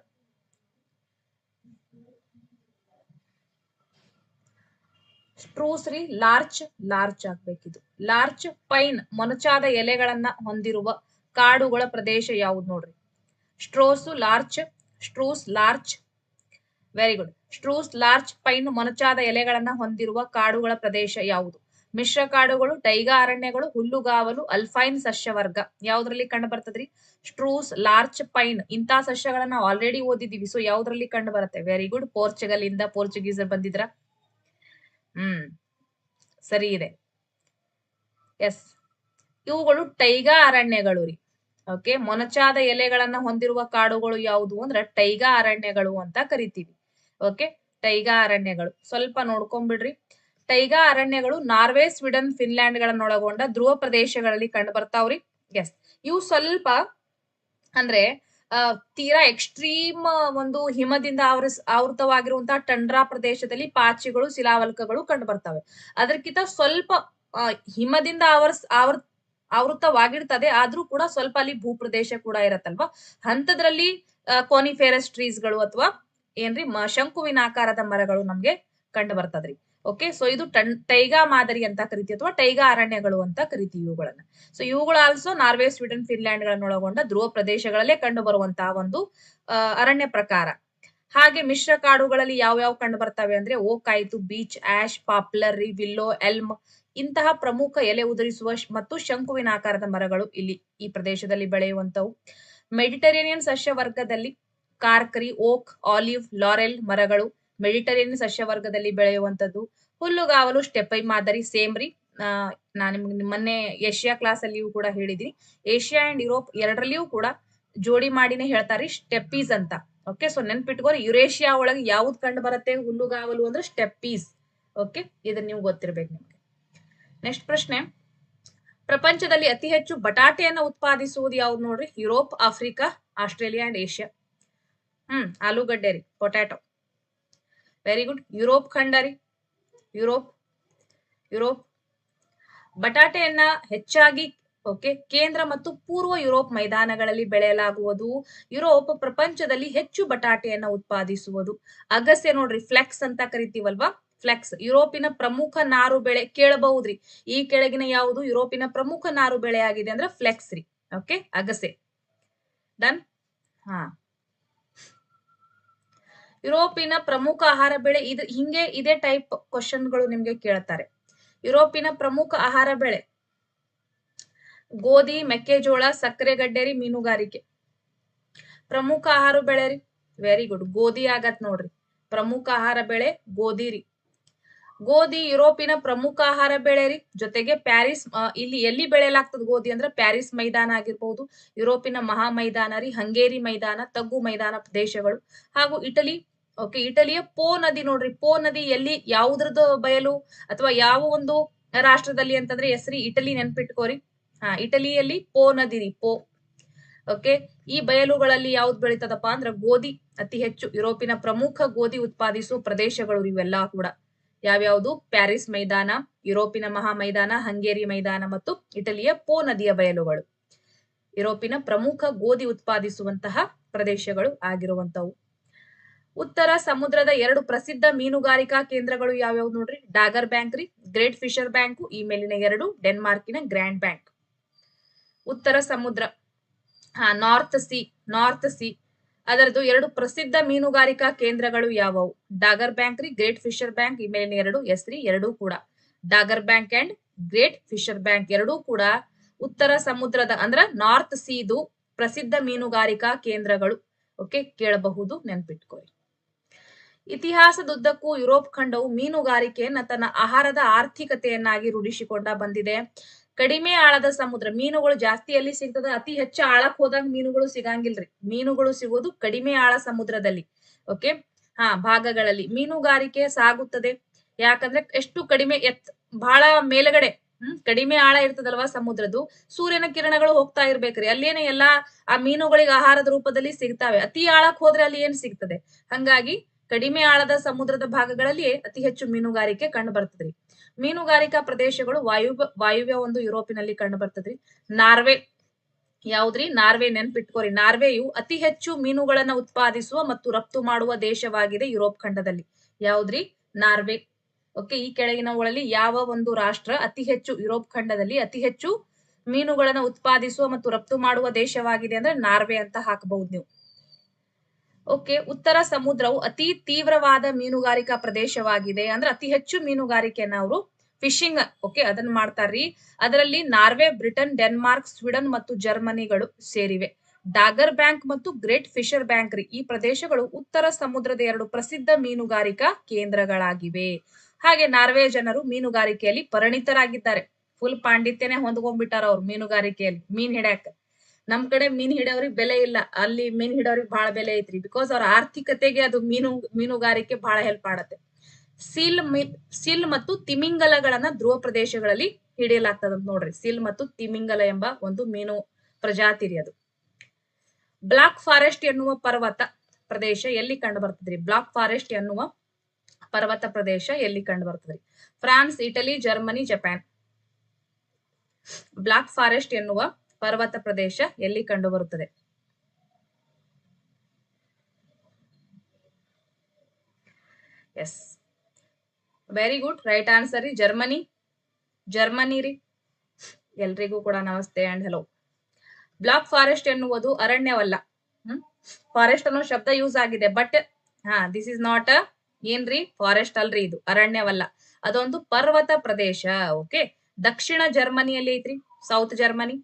ಸ್ಟ್ರೂಸ್ ರೀ. ಲಾರ್ಚ್ ಆಗ್ಬೇಕಿದು. ಲಾರ್ಚ್, ಪೈನ್ ಮೊನಚಾದ ಎಲೆಗಳನ್ನ ಹೊಂದಿರುವ ಕಾಡುಗಳ ಪ್ರದೇಶ ಯಾವುದು ನೋಡ್ರಿ? Spruce, larch. Very good. Spruce, larch, pine ಮೊನಚಾದ ಎಲೆಗಳನ್ನ ಹೊಂದಿರುವ ಕಾಡುಗಳ ಪ್ರದೇಶ ಯಾವುದು? ಮಿಶ್ರ ಕಾಡುಗಳು, ಟೈಗಾ ಅರಣ್ಯಗಳು, ಹುಲ್ಲುಗಾವಲು, ಅಲ್ಫೈನ್ ಸಸ್ಯವರ್ಗ. ಯಾವ್ದ್ರಲ್ಲಿ ಕಂಡು ಬರ್ತದ್ರಿ? ಸ್ಟ್ರೂಸ್, ಲಾರ್ಚ್, ಪೈನ್ ಇಂತ ಸಸ್ಯಗಳನ್ನ ಆಲ್ರೆಡಿ ಓದಿದೀವಿ. ಸೊ ಯಾವ್ದ್ರಲ್ಲಿ ಕಂಡು ಬರುತ್ತೆ? Very good. ಪೋರ್ಚುಗಲ್ ಇಂದ ಪೋರ್ಚುಗೀಸರು ಬಂದಿದ್ರ? ಸರಿ ಇದೆ. ಎಸ್, ಇವುಗಳು ಟೈಗಾ ಅರಣ್ಯಗಳು ರೀ. ಓಕೆ, ಮೊನಚಾದ ಎಲೆಗಳನ್ನ ಹೊಂದಿರುವ ಕಾಡುಗಳು ಯಾವುದು ಅಂದ್ರೆ ಟೈಗಾ ಅರಣ್ಯಗಳು ಅಂತ ಕರಿತೀವಿ. ಓಕೆ, ಟೈಗಾ ಅರಣ್ಯಗಳು ಸ್ವಲ್ಪ ನೋಡ್ಕೊಂಡ್ಬಿಡ್ರಿ. ಟೈಗಾ ಅರಣ್ಯಗಳು ನಾರ್ವೆ, ಸ್ವೀಡನ್, ಫಿನ್ಲ್ಯಾಂಡ್ ಗಳನ್ನೊಳಗೊಂಡ ಧ್ರುವ ಪ್ರದೇಶಗಳಲ್ಲಿ ಕಂಡು ಬರ್ತಾವ್ರಿ. ಎಸ್, ಇವು ಸ್ವಲ್ಪ ಅಂದ್ರೆ ತೀರಾ ಎಕ್ಸ್ಟ್ರೀಮ್ ಒಂದು ಹಿಮದಿಂದ ಆವೃತವಾಗಿರುವಂತಹ ಟಂಡ್ರಾ ಪ್ರದೇಶದಲ್ಲಿ ಪಾಚಿಗಳು, ಶಿಲಾವಲ್ಕಗಳು ಕಂಡು ಬರ್ತವೆ. ಅದಕ್ಕಿಂತ ಸ್ವಲ್ಪ ಹಿಮದಿಂದ ಆವೃತವಾಗಿರ್ತದೆ, ಆದ್ರೂ ಕೂಡ ಸ್ವಲ್ಪ ಅಲ್ಲಿ ಭೂಪ್ರದೇಶ ಕೂಡ ಇರತ್ತಲ್ವಾ, ಹಂತದ್ರಲ್ಲಿ ಕೋನಿಫೆರಸ್ ಟ್ರೀಸ್ಗಳು ಅಥವಾ ಏನ್ರಿ ಶಂಕುವಿನ ಆಕಾರದ ಮರಗಳು ನಮ್ಗೆ ಕಂಡು ಬರ್ತದ್ರಿ. ಓಕೆ, ಸೊ ಇದು ಟೈಗಾ ಮಾದರಿ ಅಂತ ಕರಿತೀವಿ, ಅಥವಾ ಟೈಗಾ ಅರಣ್ಯಗಳು ಅಂತ ಕರಿತೀವಿ ಇವುಗಳನ್ನ. ಸೊ ಇವುಗಳು ಆಲ್ಸೋ ನಾರ್ವೆ, ಸ್ವೀಡನ್, ಫಿನ್ಲ್ಯಾಂಡ್ ಗಳನ್ನೊಳಗೊಂಡ ಧ್ರುವ ಪ್ರದೇಶಗಳಲ್ಲೇ ಕಂಡು ಬರುವಂತಹ ಒಂದು ಅರಣ್ಯ ಪ್ರಕಾರ. ಹಾಗೆ ಮಿಶ್ರ ಕಾಡುಗಳಲ್ಲಿ ಯಾವ ಕಂಡು ಬರ್ತವೆ ಅಂದ್ರೆ ಓಕ್ ಆಯ್ತು, ಬೀಚ್, ಆಶ್, ಪಾಪ್ಲರ್, ವಿಲ್ಲೋ, ಎಲ್ಮ್ ಇಂತಹ ಪ್ರಮುಖ ಎಲೆ ಉದುರಿಸುವ ಮತ್ತು ಶಂಕುವಿನ ಆಕಾರದ ಮರಗಳು ಇಲ್ಲಿ ಈ ಪ್ರದೇಶದಲ್ಲಿ ಬೆಳೆಯುವಂತವು. ಮೆಡಿಟರೇನಿಯನ್ ಸಸ್ಯವರ್ಗದಲ್ಲಿ ಕಾರ್ಕರಿ, ಓಕ್, ಆಲಿವ್, ಲಾರೆಲ್ ಮರಗಳು ಮೆಡಿಟರೇನಿಯನ್ ಸಸ್ಯವರ್ಗದಲ್ಲಿ ಬೆಳೆಯುವಂತದ್ದು. ಹುಲ್ಲುಗಾವಲು, ಸ್ಟೆಪೈ ಮಾದರಿ, ಸೇಮ್ರಿ. ನಾನು ನಿಮ್ಗೆ ಮೊನ್ನೆ ಏಷ್ಯಾ ಕ್ಲಾಸ್ ಅಲ್ಲಿಯೂ ಕೂಡ ಹೇಳಿದೀನಿ. ಏಷ್ಯಾ ಅಂಡ್ ಯುರೋಪ್ ಎರಡರಲ್ಲಿಯೂ ಕೂಡ ಜೋಡಿ ಮಾಡಿನೇ ಹೇಳ್ತಾರೆ ಸ್ಟೆಪ್ಪೀಸ್ ಅಂತ. ಓಕೆ, ಸೊ ನೆನ್ಪಿಟ್ಕೋರಿ, ಯುರೇಷಿಯಾ ಒಳಗೆ ಯಾವ್ದು ಕಂಡು ಬರುತ್ತೆ ಹುಲ್ಲುಗಾವಲು ಅಂದ್ರೆ ಸ್ಟೆಪ್ಪೀಸ್. ಓಕೆ, ಇದನ್ನ ನೀವು ಗೊತ್ತಿರ್ಬೇಕು ನಿಮ್ಗೆ. ನೆಕ್ಸ್ಟ್ ಪ್ರಶ್ನೆ, ಪ್ರಪಂಚದಲ್ಲಿ ಅತಿ ಹೆಚ್ಚು ಬಟಾಟೆಯನ್ನ ಉತ್ಪಾದಿಸುವುದು ಯಾವ್ದು ನೋಡ್ರಿ? Europe, Africa, Australia and Asia. ಆಲೂಗಡ್ಡೆ ರೀ, ಪೊಟ್ಯಾಟೊ. Very good. ಯುರೋಪ್ ಖಂಡ ರೀ, ಯುರೋಪ್. ಯುರೋಪ್ ಬಟಾಟೆಯನ್ನ ಹೆಚ್ಚಾಗಿ ಓಕೆ ಕೇಂದ್ರ ಮತ್ತು ಪೂರ್ವ ಯುರೋಪ್ ಮೈದಾನಗಳಲ್ಲಿ ಬೆಳೆಯಲಾಗುವುದು. ಯುರೋಪ್ ಪ್ರಪಂಚದಲ್ಲಿ ಹೆಚ್ಚು ಬಟಾಟೆಯನ್ನ ಉತ್ಪಾದಿಸುವುದು. ಅಗಸೆ ನೋಡ್ರಿ, ಫ್ಲೆಕ್ಸ್ ಅಂತ ಕರಿತೀವಲ್ವಾ, ಫ್ಲೆಕ್ಸ್ ಯುರೋಪಿನ ಪ್ರಮುಖ ನಾರು ಬೆಳೆ. ಕೇಳಬಹುದ್ರಿ, ಈ ಕೆಳಗಿನ ಯಾವುದು ಯುರೋಪಿನ ಪ್ರಮುಖ ನಾರು ಬೆಳೆ ಆಗಿದೆ ಅಂದ್ರೆ ಫ್ಲೆಕ್ಸ್ ರೀ. ಓಕೆ, ಅಗಸೆ. ಡನ್. ಹಾ, ಯುರೋಪಿನ ಪ್ರಮುಖ ಆಹಾರ ಬೆಳೆ ಇದು. ಹಿಂಗೆ ಇದೇ ಟೈಪ್ ಕ್ವಶನ್ಗಳು ನಿಮ್ಗೆ ಕೇಳ್ತಾರೆ. ಯುರೋಪಿನ ಪ್ರಮುಖ ಆಹಾರ ಬೆಳೆ ಗೋಧಿ, ಮೆಕ್ಕೆಜೋಳ, ಸಕ್ಕರೆ ಗಡ್ಡೆ ರೀ, ಮೀನುಗಾರಿಕೆ. ಪ್ರಮುಖ ಆಹಾರ ಬೆಳೆ ರೀ, ವೆರಿ ಗುಡ್, ಗೋಧಿ ಆಗತ್ ನೋಡ್ರಿ. ಪ್ರಮುಖ ಆಹಾರ ಬೆಳೆ ಗೋಧಿ ರೀ. ಗೋಧಿ ಯುರೋಪಿನ ಪ್ರಮುಖ ಆಹಾರ ಬೆಳೆ ರೀ. ಜೊತೆಗೆ ಪ್ಯಾರಿಸ್, ಇಲ್ಲಿ ಎಲ್ಲಿ ಬೆಳೆಯಲಾಗ್ತದ ಗೋಧಿ ಅಂದ್ರೆ ಪ್ಯಾರಿಸ್ ಮೈದಾನ ಆಗಿರ್ಬಹುದು, ಯುರೋಪಿನ ಮಹಾ ಮೈದಾನ ರೀ, ಹಂಗೇರಿ ಮೈದಾನ, ತಗ್ಗು ಮೈದಾನ ಪ್ರದೇಶಗಳು, ಹಾಗೂ ಇಟಲಿ. ಓಕೆ, ಇಟಲಿಯ ಪೋ ನದಿ ನೋಡ್ರಿ. ಪೋ ನದಿ ಎಲ್ಲಿ, ಯಾವುದ್ರದ್ದು ಬಯಲು ಅಥವಾ ಯಾವ ಒಂದು ರಾಷ್ಟ್ರದಲ್ಲಿ ಅಂತಂದ್ರೆ ಹೆಸರಿ ಇಟಲಿ, ನೆನ್ಪಿಟ್ಕೋರಿ. ಇಟಲಿಯಲ್ಲಿ ಪೋ ನದಿ ರೀ, ಪೋ. ಓಕೆ, ಈ ಬಯಲುಗಳಲ್ಲಿ ಯಾವ್ದು ಬೆಳೀತದಪ್ಪ ಅಂದ್ರ ಗೋಧಿ ಅತಿ ಹೆಚ್ಚು. ಯುರೋಪಿನ ಪ್ರಮುಖ ಗೋಧಿ ಉತ್ಪಾದಿಸುವ ಪ್ರದೇಶಗಳು ಇವೆಲ್ಲ ಕೂಡ ಯಾವ್ಯಾವುದು? ಪ್ಯಾರಿಸ್ ಮೈದಾನ, ಯುರೋಪಿನ ಮಹಾ ಮೈದಾನ, ಹಂಗೇರಿ ಮೈದಾನ ಮತ್ತು ಇಟಲಿಯ ಪೋ ನದಿಯ ಬಯಲುಗಳು ಯುರೋಪಿನ ಪ್ರಮುಖ ಗೋಧಿ ಉತ್ಪಾದಿಸುವಂತಹ ಪ್ರದೇಶಗಳು ಆಗಿರುವಂತವು. ಉತ್ತರ ಸಮುದ್ರದ 2 ಪ್ರಸಿದ್ಧ ಮೀನುಗಾರಿಕಾ ಕೇಂದ್ರಗಳು ಯಾವ್ಯಾವ್ ನೋಡ್ರಿ? ಡಾಗರ್ ಬ್ಯಾಂಕ್ ರೀ, ಗ್ರೇಟ್ ಫಿಶರ್ ಬ್ಯಾಂಕ್, ಈ ಮೇಲಿನ 2 ಡೆನ್ಮಾರ್ಕಿನ ಗ್ರ್ಯಾಂಡ್ ಬ್ಯಾಂಕ್. ಉತ್ತರ ಸಮುದ್ರ, ನಾರ್ತ್ ಸಿ, ನಾರ್ತ್ ಸಿ ಅದರದ್ದು 2 ಪ್ರಸಿದ್ಧ ಮೀನುಗಾರಿಕಾ ಕೇಂದ್ರಗಳು ಯಾವುವು? ಡಾಗರ್ ಬ್ಯಾಂಕ್ ರೀ, ಗ್ರೇಟ್ ಫಿಶರ್ ಬ್ಯಾಂಕ್, ಈ ಮೇಲಿನ 2 ಹೆಸರಿ ಎರಡೂ ಕೂಡ dagger bank and great Fisher bank ಎರಡೂ ಕೂಡ ಉತ್ತರ ಸಮುದ್ರದ ಅಂದ್ರ ನಾರ್ತ್ ಸೀದು ಪ್ರಸಿದ್ಧ ಮೀನುಗಾರಿಕಾ ಕೇಂದ್ರಗಳು. ಓಕೆ, ಕೇಳಬಹುದು, ನೆನ್ಪಿಟ್ಕೊಳ್ಳಿ. ಇತಿಹಾಸದುದ್ದಕ್ಕೂ ಯುರೋಪ್ ಖಂಡವು ಮೀನುಗಾರಿಕೆಯನ್ನ ತನ್ನ ಆಹಾರದ ಆರ್ಥಿಕತೆಯನ್ನಾಗಿ ರೂಢಿಸಿಕೊಂಡ ಬಂದಿದೆ. ಕಡಿಮೆ ಆಳದ ಸಮುದ್ರ, ಮೀನುಗಳು ಜಾಸ್ತಿ ಎಲ್ಲಿ ಸಿಗ್ತದ? ಅತಿ ಹೆಚ್ಚು ಆಳಕ್ ಹೋದಾಗ ಮೀನುಗಳು ಸಿಗಂಗಿಲ್ರಿ. ಮೀನುಗಳು ಸಿಗೋದು ಕಡಿಮೆ ಆಳ ಸಮುದ್ರದಲ್ಲಿ. ಓಕೆ, ಭಾಗಗಳಲ್ಲಿ ಮೀನುಗಾರಿಕೆ ಸಾಗುತ್ತದೆ. ಯಾಕಂದ್ರೆ ಎಷ್ಟು ಕಡಿಮೆ ಬಹಳ ಮೇಲ್ಗಡೆ ಕಡಿಮೆ ಆಳ ಇರ್ತದಲ್ವಾ ಸಮುದ್ರದ್ದು, ಸೂರ್ಯನ ಕಿರಣಗಳು ಹೋಗ್ತಾ ಇರ್ಬೇಕ್ರಿ. ಅಲ್ಲೇನೆ ಎಲ್ಲಾ ಆ ಮೀನುಗಳಿಗೆ ಆಹಾರದ ರೂಪದಲ್ಲಿ ಸಿಗ್ತಾವೆ. ಅತಿ ಆಳಕ್ ಹೋದ್ರೆ ಅಲ್ಲಿ ಏನ್ ಸಿಗ್ತದೆ? ಹಂಗಾಗಿ ಕಡಿಮೆ ಆಳದ ಸಮುದ್ರದ ಭಾಗಗಳಲ್ಲಿ ಅತಿ ಹೆಚ್ಚು ಮೀನುಗಾರಿಕೆ ಕಂಡು ಬರ್ತದ್ರಿ. ಮೀನುಗಾರಿಕಾ ಪ್ರದೇಶಗಳು ವಾಯುವ್ಯ ಒಂದು ಯುರೋಪಿನಲ್ಲಿ ಕಂಡು ಬರ್ತದ್ರಿ. ನಾರ್ವೆ ಯಾವ್ದ್ರಿ? ನಾರ್ವೆ, ನೆನ್ಪಿಟ್ಕೋರಿ. ನಾರ್ವೆಯು ಅತಿ ಹೆಚ್ಚು ಮೀನುಗಳನ್ನ ಉತ್ಪಾದಿಸುವ ಮತ್ತು ರಫ್ತು ಮಾಡುವ ದೇಶವಾಗಿದೆ ಯುರೋಪ್ ಖಂಡದಲ್ಲಿ. ಯಾವ್ದ್ರಿ? ನಾರ್ವೆ. ಓಕೆ, ಈ ಕೆಳಗಿನವುಗಳಲ್ಲಿ ಯಾವ ಒಂದು ರಾಷ್ಟ್ರ ಅತಿ ಹೆಚ್ಚು ಯುರೋಪ್ ಖಂಡದಲ್ಲಿ ಅತಿ ಹೆಚ್ಚು ಮೀನುಗಳನ್ನ ಉತ್ಪಾದಿಸುವ ಮತ್ತು ರಫ್ತು ಮಾಡುವ ದೇಶವಾಗಿದೆ ಅಂದ್ರೆ ನಾರ್ವೆ ಅಂತ ಹಾಕಬಹುದು ನೀವು. ಓಕೆ, ಉತ್ತರ ಸಮುದ್ರವು ಅತಿ ತೀವ್ರವಾದ ಮೀನುಗಾರಿಕಾ ಪ್ರದೇಶವಾಗಿದೆ. ಅಂದ್ರೆ ಅತಿ ಹೆಚ್ಚು ಮೀನುಗಾರಿಕೆಯನ್ನ ಅವರು ಫಿಶಿಂಗ್ ಓಕೆ ಅದನ್ನ ಮಾಡ್ತಾರ್ರಿ. ಅದರಲ್ಲಿ ನಾರ್ವೆ, ಬ್ರಿಟನ್, ಡೆನ್ಮಾರ್ಕ್, ಸ್ವೀಡನ್ ಮತ್ತು ಜರ್ಮನಿಗಳು ಸೇರಿವೆ. ಡಾಗರ್ ಬ್ಯಾಂಕ್ ಮತ್ತು ಗ್ರೇಟ್ ಫಿಶರ್ ಬ್ಯಾಂಕ್ ರೀ, ಈ ಪ್ರದೇಶಗಳು ಉತ್ತರ ಸಮುದ್ರದ 2 ಪ್ರಸಿದ್ಧ ಮೀನುಗಾರಿಕಾ ಕೇಂದ್ರಗಳಾಗಿವೆ. ಹಾಗೆ ನಾರ್ವೆ ಜನರು ಮೀನುಗಾರಿಕೆಯಲ್ಲಿ ಪರಿಣಿತರಾಗಿದ್ದಾರೆ. ಫುಲ್ ಪಾಂಡಿತ್ಯನೇ ಹೊಂದ್ಕೊಂಡ್ಬಿಟ್ಟಾರ ಅವ್ರು ಮೀನುಗಾರಿಕೆಯಲ್ಲಿ. ಮೀನ್ ಹಿಡ್ಯಾಕ ನಮ್ ಕಡೆ ಮೀನ್ ಹಿಡಿಯೋರಿಗೆ ಬೆಲೆ ಇಲ್ಲ, ಅಲ್ಲಿ ಮೀನ್ ಹಿಡಿಯೋರಿಗೆ ಬಹಳ ಬೆಲೆ ಐತ್ರಿ. ಬಿಕಾಸ್ ಅವ್ರ ಆರ್ಥಿಕತೆಗೆ ಅದು ಮೀನುಗಾರಿಕೆ ಬಹಳ ಹೆಲ್ಪ್ ಮಾಡತ್ತೆ. ಸಿಲ್ ಮತ್ತು ತಿಮಿಂಗಲಗಳನ್ನ ಧ್ರುವ ಪ್ರದೇಶಗಳಲ್ಲಿ ಹಿಡಿಯಲಾಗ್ತದ ನೋಡ್ರಿ. ಸಿಲ್ ಮತ್ತು ತಿಮಿಂಗಲ ಎಂಬ ಒಂದು ಮೀನು ಪ್ರಜಾತಿ ರೀ ಅದು. ಬ್ಲಾಕ್ ಫಾರೆಸ್ಟ್ ಎನ್ನುವ ಪರ್ವತ ಪ್ರದೇಶ ಎಲ್ಲಿ ಕಂಡು ಬರ್ತದ್ರಿ? ಬ್ಲಾಕ್ ಫಾರೆಸ್ಟ್ ಎನ್ನುವ ಪರ್ವತ ಪ್ರದೇಶ ಎಲ್ಲಿ ಕಂಡು ಬರ್ತದ್ರಿ? France, Italy, Germany, Japan. Black Forest ಎನ್ನುವ ಪರ್ವತ ಪ್ರದೇಶ ಎಲ್ಲಿ ಕಂಡು ಬರುತ್ತದೆ? Yes, very good, right answer ರೀ ಜರ್ಮನಿ. ಜರ್ಮನಿ ರೀ. ಎಲ್ರಿಗೂ ಕೂಡ ನಮಸ್ತೆ ಅಂಡ್ ಹೆಲೋ. ಬ್ಲಾಕ್ ಫಾರೆಸ್ಟ್ ಎನ್ನುವುದು ಅರಣ್ಯವಲ್ಲ. ಫಾರೆಸ್ಟ್ ಅನ್ನೋ ಶಬ್ದ ಯೂಸ್ ಆಗಿದೆ, ಬಟ್ ದಿಸ್ ಇಸ್ ನಾಟ್ ಏನ್ರಿ ಫಾರೆಸ್ಟ್ ಅಲ್ರಿ, ಇದು ಅರಣ್ಯವಲ್ಲ, ಅದೊಂದು ಪರ್ವತ ಪ್ರದೇಶ. ಓಕೆ, ದಕ್ಷಿಣ ಜರ್ಮನಿಯಲ್ಲಿ ಐತ್ರಿ, ಸೌತ್ ಜರ್ಮನಿ.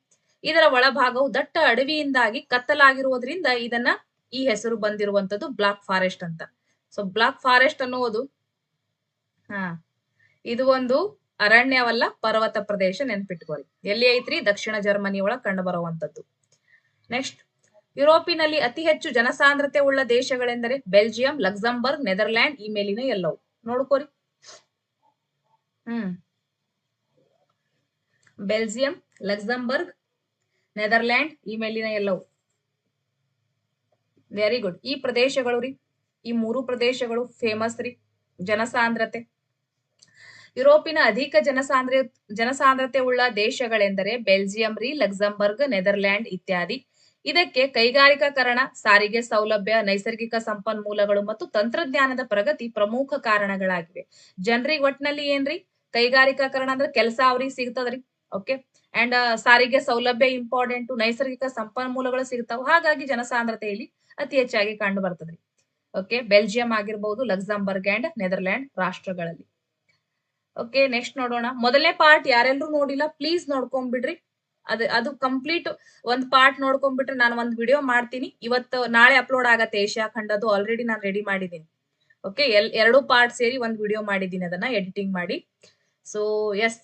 ಇದರ ಒಳಭಾಗವು ದಟ್ಟ ಅಡವಿಯಿಂದಾಗಿ ಕತ್ತಲಾಗಿರುವುದರಿಂದ ಇದನ್ನ ಈ ಹೆಸರು ಬಂದಿರುವಂತದ್ದು ಬ್ಲಾಕ್ ಫಾರೆಸ್ಟ್ ಅಂತ. ಸೊ ಬ್ಲಾಕ್ ಫಾರೆಸ್ಟ್ ಅನ್ನುವುದು ಇದು ಒಂದು ಅರಣ್ಯವಲ್ಲ, ಪರ್ವತ ಪ್ರದೇಶ, ನೆನ್ಪಿಟ್ಕೋರಿ. ಎಲ್ಲಿ ಐತ್ರಿ? ದಕ್ಷಿಣ ಜರ್ಮನಿ ಒಳಗೆ ಕಂಡು ಬರುವಂತದ್ದು. ನೆಕ್ಸ್ಟ್, ಯುರೋಪಿನಲ್ಲಿ ಅತಿ ಹೆಚ್ಚು ಜನಸಾಂದ್ರತೆ ಉಳ್ಳ ದೇಶಗಳೆಂದರೆ ಬೆಲ್ಜಿಯಂ, ಲಕ್ಸಂಬರ್ಗ್, ನೆದರ್ಲ್ಯಾಂಡ್ ಈ ಮೇಲಿನ ಎಲ್ಲವು ನೋಡ್ಕೋರಿ. ಬೆಲ್ಜಿಯಂ, ಲಕ್ಸಂಬರ್ಗ್, ನೆದರ್ಲ್ಯಾಂಡ್ ಈ ಮೇಲಿನ ಎಲ್ಲವು. Very good. ಈ ಪ್ರದೇಶಗಳು ರೀ, ಈ 3 ಪ್ರದೇಶಗಳು ಫೇಮಸ್ ರೀ ಜನಸಾಂದ್ರತೆ. ಯುರೋಪಿನ ಅಧಿಕ ಜನಸಾಂದ್ರತೆ ಉಳ್ಳ ದೇಶಗಳೆಂದರೆ ಬೆಲ್ಜಿಯಂ ರೀ, ಲಕ್ಸಂಬರ್ಗ್, ನೆದರ್ಲ್ಯಾಂಡ್ ಇತ್ಯಾದಿ. ಇದಕ್ಕೆ ಕೈಗಾರಿಕಾಕರಣ, ಸಾರಿಗೆ ಸೌಲಭ್ಯ, ನೈಸರ್ಗಿಕ ಸಂಪನ್ಮೂಲಗಳು ಮತ್ತು ತಂತ್ರಜ್ಞಾನದ ಪ್ರಗತಿ ಪ್ರಮುಖ ಕಾರಣಗಳಾಗಿವೆ. ಜನರಿಗೆ ಒಟ್ಟಿನಲ್ಲಿ ಏನ್ರಿ ಕೈಗಾರಿಕಾಕರಣ ಅಂದ್ರೆ ಕೆಲಸ ಅವ್ರಿಗೆ ಸಿಗ್ತದ್ರಿ. ಓಕೆ, ಅಂಡ್ ಸಾರಿಗೆ ಸೌಲಭ್ಯ ಇಂಪಾರ್ಟೆಂಟ್, ನೈಸರ್ಗಿಕ ಸಂಪನ್ಮೂಲಗಳು ಸಿಗ್ತಾವ. ಹಾಗಾಗಿ ಜನಸಾಂದ್ರತೆ ಇಲ್ಲಿ ಅತಿ ಹೆಚ್ಚಾಗಿ ಕಂಡು ಬರ್ತದ್ರಿ. ಓಕೆ, ಬೆಲ್ಜಿಯಂ ಆಗಿರ್ಬಹುದು, ಲಕ್ಸಂಬರ್ಗ್ ಅಂಡ್ ನೆದರ್ಲ್ಯಾಂಡ್ ರಾಷ್ಟ್ರಗಳಲ್ಲಿ. ಓಕೆ, ನೆಕ್ಸ್ಟ್ ನೋಡೋಣ. ಮೊದಲನೇ ಪಾರ್ಟ್ ಯಾರೆಲ್ಲರೂ ನೋಡಿಲ್ಲ ಪ್ಲೀಸ್ ನೋಡ್ಕೊಂಡ್ಬಿಡ್ರಿ. ಅದು ಕಂಪ್ಲೀಟ್ ಒಂದ್ ಪಾರ್ಟ್ ನೋಡ್ಕೊಂಡ್ಬಿಟ್ರೆ ನಾನು ಒಂದ್ ವಿಡಿಯೋ ಮಾಡ್ತೀನಿ. ಇವತ್ತು ನಾಳೆ ಅಪ್ಲೋಡ್ ಆಗತ್ತೆ ಏಷ್ಯಾ ಖಂಡದ್ದು. ಆಲ್ರೆಡಿ ನಾನು ರೆಡಿ ಮಾಡಿದ್ದೀನಿ. ಓಕೆ, 2 ಪಾರ್ಟ್ ಸೇರಿ ಒಂದ್ ವಿಡಿಯೋ ಮಾಡಿದ್ದೀನಿ, ಅದನ್ನ ಎಡಿಟಿಂಗ್ ಮಾಡಿ. ಸೊ ಎಸ್,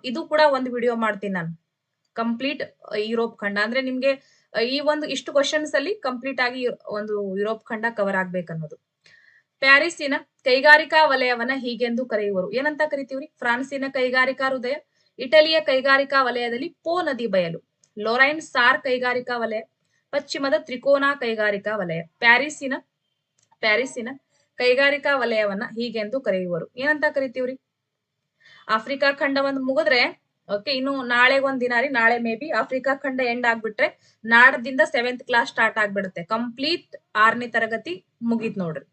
ಇದು ಕೂಡ ಒಂದು ವಿಡಿಯೋ ಮಾಡ್ತೀನಿ ನಾನು. ಕಂಪ್ಲೀಟ್ ಯುರೋಪ್ ಖಂಡ ಅಂದ್ರೆ ನಿಮ್ಗೆ ಈ ಒಂದು ಇಷ್ಟು ಕ್ವಶನ್ಸ್ ಅಲ್ಲಿ ಕಂಪ್ಲೀಟ್ ಆಗಿ ಒಂದು ಯುರೋಪ್ ಖಂಡ ಕವರ್ ಆಗ್ಬೇಕನ್ನೋದು. ಪ್ಯಾರಿಸ್ಸಿನ ಕೈಗಾರಿಕಾ ವಲಯವನ್ನ ಹೀಗೆಂದು ಕರೆಯುವರು. ಏನಂತ ಕರಿತೀವ್ರಿ? ಫ್ರಾನ್ಸಿನ ಕೈಗಾರಿಕಾ ಹೃದಯ, ಇಟಲಿಯ ಕೈಗಾರಿಕಾ ವಲಯದಲ್ಲಿ ಪೋ ನದಿ ಬಯಲು, ಲೊರೈನ್ ಸಾರ್ ಕೈಗಾರಿಕಾ ವಲಯ, ಪಶ್ಚಿಮದ ತ್ರಿಕೋನ ಕೈಗಾರಿಕಾ ವಲಯ. ಪ್ಯಾರಿಸ್ಸಿನ ಕೈಗಾರಿಕಾ ವಲಯವನ್ನ ಹೀಗೆಂದು ಕರೆಯುವರು. ಏನಂತ ಕರಿತೀವ್ರಿ? ಆಫ್ರಿಕಾ ಖಂಡ ಒಂದ್ ಮುಗಿದ್ರೆ ಓಕೆ, ಇನ್ನು ನಾಳೆ ಒಂದ್ ದಿನ ರೀ, ನಾಳೆ ಮೇ ಬಿ ಆಫ್ರಿಕಾ ಖಂಡ ಎಂಡ್ ಆಗ್ಬಿಟ್ರೆ ನಾಡದಿಂದ 7th ಕ್ಲಾಸ್ ಸ್ಟಾರ್ಟ್ ಆಗ್ಬಿಡುತ್ತೆ. ಕಂಪ್ಲೀಟ್ 6ನೇ ತರಗತಿ ಮುಗೀತ್ ನೋಡ್ರಿ.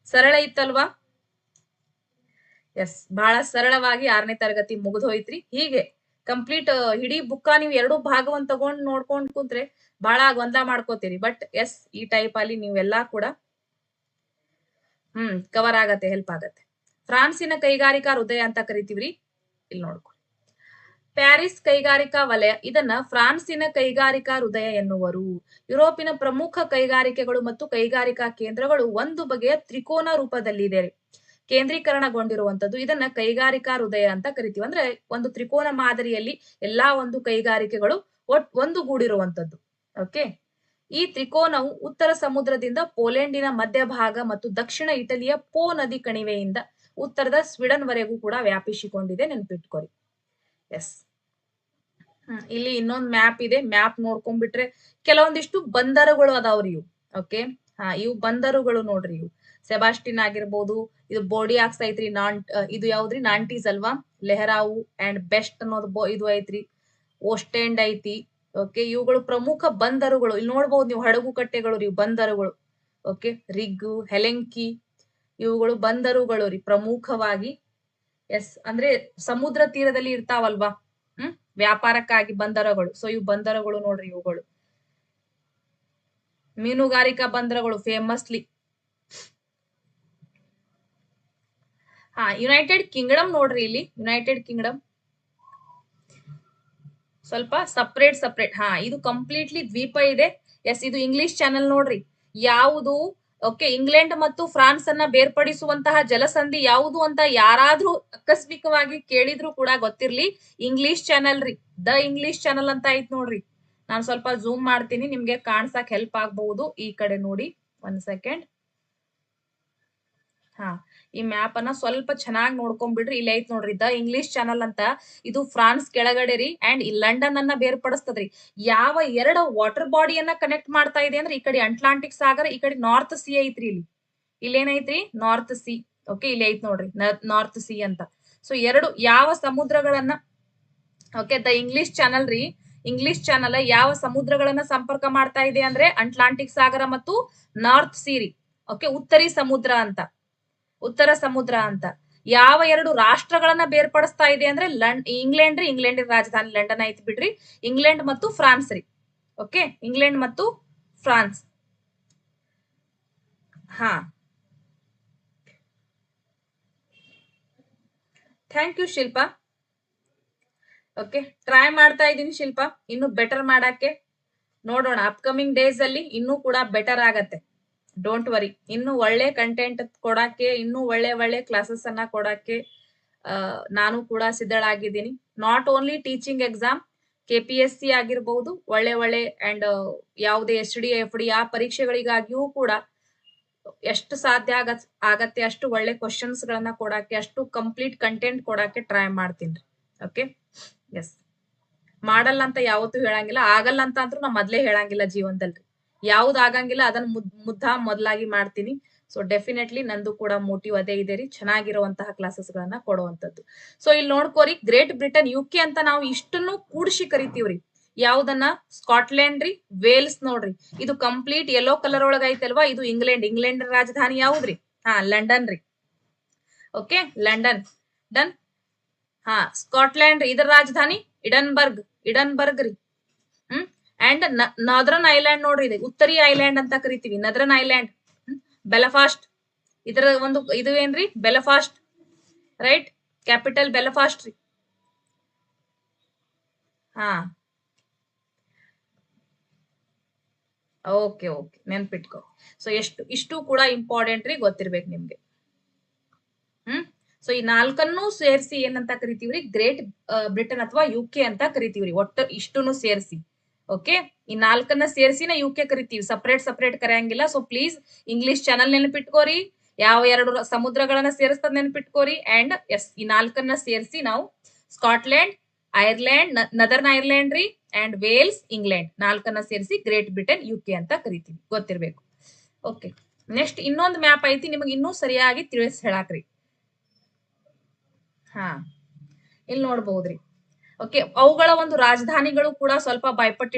ಸರಳ ಇತ್ತಲ್ವಾ? ಎಸ್, ಬಹಳ ಸರಳವಾಗಿ 6ನೇ ತರಗತಿ ಮುಗಿದು ಹೋಯ್ತ್ರಿ. ಹೀಗೆ ಕಂಪ್ಲೀಟ್ ಇಡೀ ಬುಕ್ಕ ನೀವು 2 ಭಾಗವನ್ನ ತಗೊಂಡ್ ನೋಡ್ಕೊಂಡ್ ಕುಂತ್ರೆ ಬಹಳ ಗೊಂದಲ ಮಾಡ್ಕೋತೀರಿ. ಬಟ್ ಎಸ್, ಈ ಟೈಪ್ ಅಲ್ಲಿ ನೀವೆಲ್ಲಾ ಕೂಡ ಕವರ್ ಆಗತ್ತೆ, ಹೆಲ್ಪ್ ಆಗತ್ತೆ. ಫ್ರಾನ್ಸಿನ ಕೈಗಾರಿಕಾ ಹೃದಯ ಅಂತ ಕರಿತೀವ್ರಿ. ಇಲ್ಲಿ ನೋಡ್ಕೊ, ಪ್ಯಾರಿಸ್ ಕೈಗಾರಿಕಾ ವಲಯ, ಇದನ್ನ ಫ್ರಾನ್ಸಿನ ಕೈಗಾರಿಕಾ ಹೃದಯ ಎನ್ನುವರು. ಯುರೋಪಿನ ಪ್ರಮುಖ ಕೈಗಾರಿಕೆಗಳು ಮತ್ತು ಕೈಗಾರಿಕಾ ಕೇಂದ್ರಗಳು ಒಂದು ಬಗೆಯ ತ್ರಿಕೋನ ರೂಪದಲ್ಲಿದೆ, ಕೇಂದ್ರೀಕರಣಗೊಂಡಿರುವಂತದ್ದು. ಇದನ್ನ ಕೈಗಾರಿಕಾ ಹೃದಯ ಅಂತ ಕರಿತೀವಿ. ಅಂದ್ರೆ ಒಂದು ತ್ರಿಕೋನ ಮಾದರಿಯಲ್ಲಿ ಎಲ್ಲಾ ಒಂದು ಕೈಗಾರಿಕೆಗಳು ಒಂದು ಗೂಡಿರುವಂತದ್ದು. ಓಕೆ, ಈ ತ್ರಿಕೋನವು ಉತ್ತರ ಸಮುದ್ರದಿಂದ ಪೋಲೆಂಡಿನ ಮಧ್ಯಭಾಗ ಮತ್ತು ದಕ್ಷಿಣ ಇಟಲಿಯ ಪೋ ನದಿ ಕಣಿವೆಯಿಂದ ಉತ್ತರದ ಸ್ವೀಡನ್ ವರೆಗೂ ಕೂಡ ವ್ಯಾಪಿಸಿಕೊಂಡಿದೆ, ನೆನ್ಪಿಟ್ಕೊರಿ. ಎಸ್, ಇಲ್ಲಿ ಇನ್ನೊಂದು ಮ್ಯಾಪ್ ಇದೆ. ಮ್ಯಾಪ್ ನೋಡ್ಕೊಂಡ್ಬಿಟ್ರೆ ಕೆಲವೊಂದಿಷ್ಟು ಬಂದರುಗಳು ಅದಾವ್ರಿ ಇವು. ಓಕೆ, ಇವು ಬಂದರುಗಳು ನೋಡ್ರಿ. ಇವು ಸೆಬಾಸ್ಟಿನ್ ಆಗಿರ್ಬೋದು, ಇದು ಬೋರ್ಡಿಯಾಕ್ಸ್ ಐತ್ರಿ, ಇದು ಯಾವ್ದ್ರಿ? ನಾಂಟೀಸ್ ಅಲ್ವಾ? ಲೆಹರಾವು ಅಂಡ್ ಬೆಸ್ಟ್ ಅನ್ನೋದು ಇದು ಐತ್ರಿ, ಓಸ್ಟೆಂಡ್ ಐತಿ. ಓಕೆ, ಇವುಗಳು ಪ್ರಮುಖ ಬಂದರುಗಳು. ಇಲ್ಲಿ ನೋಡ್ಬಹುದು ನೀವು, ಹಡಗು ಕಟ್ಟೆಗಳು ರೀ ಬಂದರುಗಳು. ಓಕೆ, ರಿಗ್ಗು, ಹೆಲೆಂಕಿ ಇವುಗಳು ಬಂದರುಗಳು ರೀ ಪ್ರಮುಖವಾಗಿ. ಎಸ್, ಅಂದ್ರೆ ಸಮುದ್ರ ತೀರದಲ್ಲಿ ಇರ್ತಾವಲ್ವಾ, ವ್ಯಾಪಾರಕ್ಕಾಗಿ ಬಂದರುಗಳು. ಸೊ ಇವು ಬಂದರುಗಳು ನೋಡ್ರಿ. ಇವುಗಳು ಮೀನುಗಾರಿಕಾ ಬಂದರುಗಳು ಫೇಮಸ್ಲಿ. ಯುನೈಟೆಡ್ ಕಿಂಗ್ಡಮ್ ನೋಡ್ರಿ. ಇಲ್ಲಿ ಯುನೈಟೆಡ್ ಕಿಂಗ್ಡಮ್ ಸ್ವಲ್ಪ ಸಪ್ರೇಟ್. ಇದು ಕಂಪ್ಲೀಟ್ಲಿ ದ್ವೀಪ ಇದೆ. ಎಸ್, ಇದು ಇಂಗ್ಲಿಷ್ ಚಾನೆಲ್ ನೋಡ್ರಿ. ಯಾವುದು? ಓಕೆ, ಇಂಗ್ಲೆಂಡ್ ಮತ್ತು ಫ್ರಾನ್ಸ್ ಅನ್ನ ಬೇರ್ಪಡಿಸುವಂತಹ ಜಲಸಂಧಿ ಯಾವುದು ಅಂತ ಯಾರಾದ್ರೂ ಆಕಸ್ಮಿಕವಾಗಿ ಕೇಳಿದ್ರು ಕೂಡ ಗೊತ್ತಿರ್ಲಿ, ಇಂಗ್ಲಿಷ್ ಚಾನೆಲ್ ರೀ. ದ ಇಂಗ್ಲಿಷ್ ಚಾನೆಲ್ ಅಂತ ಐತ್ ನೋಡ್ರಿ. ನಾನು ಸ್ವಲ್ಪ ಜೂಮ್ ಮಾಡ್ತೀನಿ, ನಿಮ್ಗೆ ಕಾಣ್ಸಕ್ ಹೆಲ್ಪ್ ಆಗ್ಬಹುದು. ಈ ಕಡೆ ನೋಡಿ, 1 ಸೆಕೆಂಡ್. ಈ ಮ್ಯಾಪ್ ಅನ್ನ ಸ್ವಲ್ಪ ಚೆನ್ನಾಗಿ ನೋಡ್ಕೊಂಡ್ಬಿಡ್ರಿ. ಇಲ್ಲಿ ಐತ್ ನೋಡ್ರಿ, ದ ಇಂಗ್ಲಿಷ್ ಚಾನಲ್ ಅಂತ. ಇದು ಫ್ರಾನ್ಸ್ ಕೆಳಗಡೆ ರೀ, ಅಂಡ್ ಈ ಲಂಡನ್ ಅನ್ನ ಬೇರ್ಪಡಿಸ್ತದ್ರಿ. ಯಾವ 2 ವಾಟರ್ ಬಾಡಿಯನ್ನ ಕನೆಕ್ಟ್ ಮಾಡ್ತಾ ಇದೆ ಅಂದ್ರೆ, ಈ ಕಡೆ ಅಟ್ಲಾಂಟಿಕ್ ಸಾಗರ, ಈ ಕಡೆ ನಾರ್ತ್ ಸಿ ಐತ್ರಿ. ಇಲ್ಲಿ ಏನಾಯ್ತ್ರಿ? North C. ಓಕೆ, ಇಲ್ಲಿ ಐತ್ ನೋಡ್ರಿ ನಾರ್ತ್ ಸಿ ಅಂತ. ಸೊ 2 ಯಾವ ಸಮುದ್ರಗಳನ್ನ, ಓಕೆ, ದ ಇಂಗ್ಲಿಷ್ ಚಾನಲ್ ರೀ. ಇಂಗ್ಲಿಷ್ ಚಾನಲ್ ಯಾವ ಸಮುದ್ರಗಳನ್ನ ಸಂಪರ್ಕ ಮಾಡ್ತಾ ಇದೆ ಅಂದ್ರೆ, ಅಟ್ಲಾಂಟಿಕ್ ಸಾಗರ ಮತ್ತು ನಾರ್ತ್ ಸಿ ರೀ. ಓಕೆ, ಉತ್ತರ ಸಮುದ್ರ ಅಂತ. ಯಾವ 2 ರಾಷ್ಟ್ರಗಳನ್ನ ಬೇರ್ಪಡಿಸ್ತಾ ಇದೆ ಅಂದ್ರೆ, ಇಂಗ್ಲೆಂಡ್ ರೀ. ಇಂಗ್ಲೆಂಡ್ ರಾಜಧಾನಿ ಲಂಡನ್ ಐತಿ ಬಿಡ್ರಿ. ಇಂಗ್ಲೆಂಡ್ ಮತ್ತು ಫ್ರಾನ್ಸ್ ರೀ. ಓಕೆ, ಇಂಗ್ಲೆಂಡ್ ಮತ್ತು France. Thank you Shilpa. Okay, try ಮಾಡ್ತಾ ಇದ್ದೀನಿ ಶಿಲ್ಪಾ, ಇನ್ನು ಬೆಟರ್ ಮಾಡಕ್ಕೆ. ನೋಡೋಣ, ಅಪ್ಕಮಿಂಗ್ ಡೇಸ್ ಅಲ್ಲಿ ಇನ್ನೂ ಕೂಡ ಬೆಟರ್ ಆಗತ್ತೆ. ಡೋಂಟ್ ವರಿ, ಇನ್ನು ಒಳ್ಳೆ ಕಂಟೆಂಟ್ ಕೊಡಕ್ಕೆ, ಇನ್ನು ಒಳ್ಳೆ ಕ್ಲಾಸಸ್ ಅನ್ನ ಕೊಡಕ್ಕೆ ನಾನು ಕೂಡ ಸಿದ್ಧಳಾಗಿದ್ದೀನಿ. Not only teaching exam, KPSC ಆಗಿರ್ಬಹುದು, ಒಳ್ಳೆ ಒಳ್ಳೆ ಅಂಡ್ ಯಾವುದೇ SD FD ಆ ಪರೀಕ್ಷೆಗಳಿಗಾಗಿಯೂ ಕೂಡ ಎಷ್ಟು ಸಾಧ್ಯ ಆಗತ್ತೆ ಅಷ್ಟು ಒಳ್ಳೆ ಕ್ವಶನ್ಸ್ ಗಳನ್ನ ಕೊಡಕ್ಕೆ, ಅಷ್ಟು ಕಂಪ್ಲೀಟ್ ಕಂಟೆಂಟ್ ಕೊಡಕ್ಕೆ ಟ್ರೈ ಮಾಡ್ತೀನಿ. Okay, yes. ಮಾಡಲ್ಲ ಅಂತ ಯಾವತ್ತೂ ಹೇಳಂಗಿಲ್ಲ, ಆಗಲ್ಲ ಅಂತ ಅಂದ್ರೂ ನಾ ಮೊದ್ಲೇ ಹೇಳಂಗಿಲ್ಲ ಜೀವನದಲ್ಲಿ. ಯಾವ್ದು ಆಗಂಗಿಲ್ಲ ಅದನ್ನ ಮೊದಲಾಗಿ ಮಾಡ್ತೀನಿ. ಸೊ ಡೆಫಿನೆಟ್ಲಿ ನಂದು ಕೂಡ ಮೋಟಿವ್ ಅದೇ ಇದೆ ರೀ, ಚೆನ್ನಾಗಿರುವಂತಹ ಕ್ಲಾಸಸ್ ಗಳನ್ನ ಕೊಡುವಂತದ್ದು. ಸೊ ಇಲ್ಲಿ ನೋಡ್ಕೋರಿ, ಗ್ರೇಟ್ ಬ್ರಿಟನ್ UK ಅಂತ ನಾವು ಇಷ್ಟನ್ನು ಕೂಡಿಸಿ ಕರಿತೀವ್ರಿ. ಯಾವ್ದನ್ನ? ಸ್ಕಾಟ್ಲೆಂಡ್ ರೀ, ವೇಲ್ಸ್ ನೋಡ್ರಿ. ಇದು ಕಂಪ್ಲೀಟ್ ಯೆಲ್ಲೋ ಕಲರ್ ಒಳಗ ಐತಲ್ವಾ, ಇದು ಇಂಗ್ಲೆಂಡ್ ರಾಜಧಾನಿ ಯಾವ್ದ್ರಿ? ಲಂಡನ್ ರೀ. Okay, London done. ಸ್ಕಾಟ್ಲೆಂಡ್ ಇದರ ರಾಜಧಾನಿ ಇಡನ್ಬರ್ಗ್ ರೀ. ಅಂಡ್ ನಾರ್ದರ್ನ್ ಐಲ್ಯಾಂಡ್ ನೋಡ್ರಿ, ಇದೆ ಉತ್ತರಿ ಐಲ್ಯಾಂಡ್ ಅಂತ ಕರಿತೀವಿ, ನದರ್ನ್ ಐಲ್ಯಾಂಡ್. ಬೆಲಫಾಸ್ಟ್ ಇದರ ಒಂದು ಇದು ಏನ್ರಿ? ಬೆಲಫಾಸ್ಟ್, ರೈಟ್? ಕ್ಯಾಪಿಟಲ್ ಬೆಲಫಾಸ್ಟ್ ರೀ. ಓಕೆ, ನೆನ್ಪಿಟ್ಕೊ. ಸೊ ಇಷ್ಟು ಕೂಡ ಇಂಪಾರ್ಟೆಂಟ್ ರೀ, ಗೊತ್ತಿರ್ಬೇಕು ನಿಮ್ಗೆ. ಸೊ ಈ ನಾಲ್ಕನ್ನು ಸೇರಿಸಿ ಏನಂತ ಕರಿತೀವ್ರಿ? ಗ್ರೇಟ್ ಬ್ರಿಟನ್ ಅಥವಾ UK ಅಂತ ಕರಿತೀವ್ರಿ. ಒಟ್ಟು ಇಷ್ಟನ್ನು ಸೇರಿಸಿ. ಓಕೆ, ಈ ನಾಲ್ಕನ್ನ ಸೇರಿಸಿನ UK ಕರಿತೀವಿ, ಸಪರೇಟ್ ಕರೆಯಂಗಿಲ್ಲ. ಸೊ ಪ್ಲೀಸ್ ಇಂಗ್ಲಿಷ್ ಚಾನಲ್ ನೆನಪಿಟ್ಕೋರಿ, ಯಾವ 2 ಸಮುದ್ರಗಳನ್ನ ಸೇರಿಸ್ತದ ನೆನಪಿಟ್ಕೋರಿ. ಅಂಡ್ ಎಸ್, ಈ ನಾಲ್ಕನ್ನ ಸೇರಿಸಿ ನಾವು ಸ್ಕಾಟ್ಲೆಂಡ್, ಐರ್ಲೆಂಡ್, ನದರ್ನ್ ಐರ್ಲೆಂಡ್ ರೀ, ಅಂಡ್ ವೇಲ್ಸ್, ಇಂಗ್ಲೆಂಡ್, ನಾಲ್ಕನ್ನ ಸೇರಿಸಿ ಗ್ರೇಟ್ ಬ್ರಿಟನ್ UK ಅಂತ ಕರಿತೀವಿ, ಗೊತ್ತಿರ್ಬೇಕು. ಓಕೆ, ನೆಕ್ಸ್ಟ್ ಇನ್ನೊಂದು ಮ್ಯಾಪ್ ಐತಿ, ನಿಮಗೆ ಇನ್ನೂ ಸರಿಯಾಗಿ ತಿಳಿಸ್ ಹೇಳಾಕ್ರಿ. ಇಲ್ಲಿ ನೋಡ್ಬಹುದ್ರಿ. ಓಕೆ, ಅವುಗಳ ಒಂದು ರಾಜಧಾನಿಗಳು ಕೂಡ ಸ್ವಲ್ಪ ಬಾಯ್ಪಟ್ಟು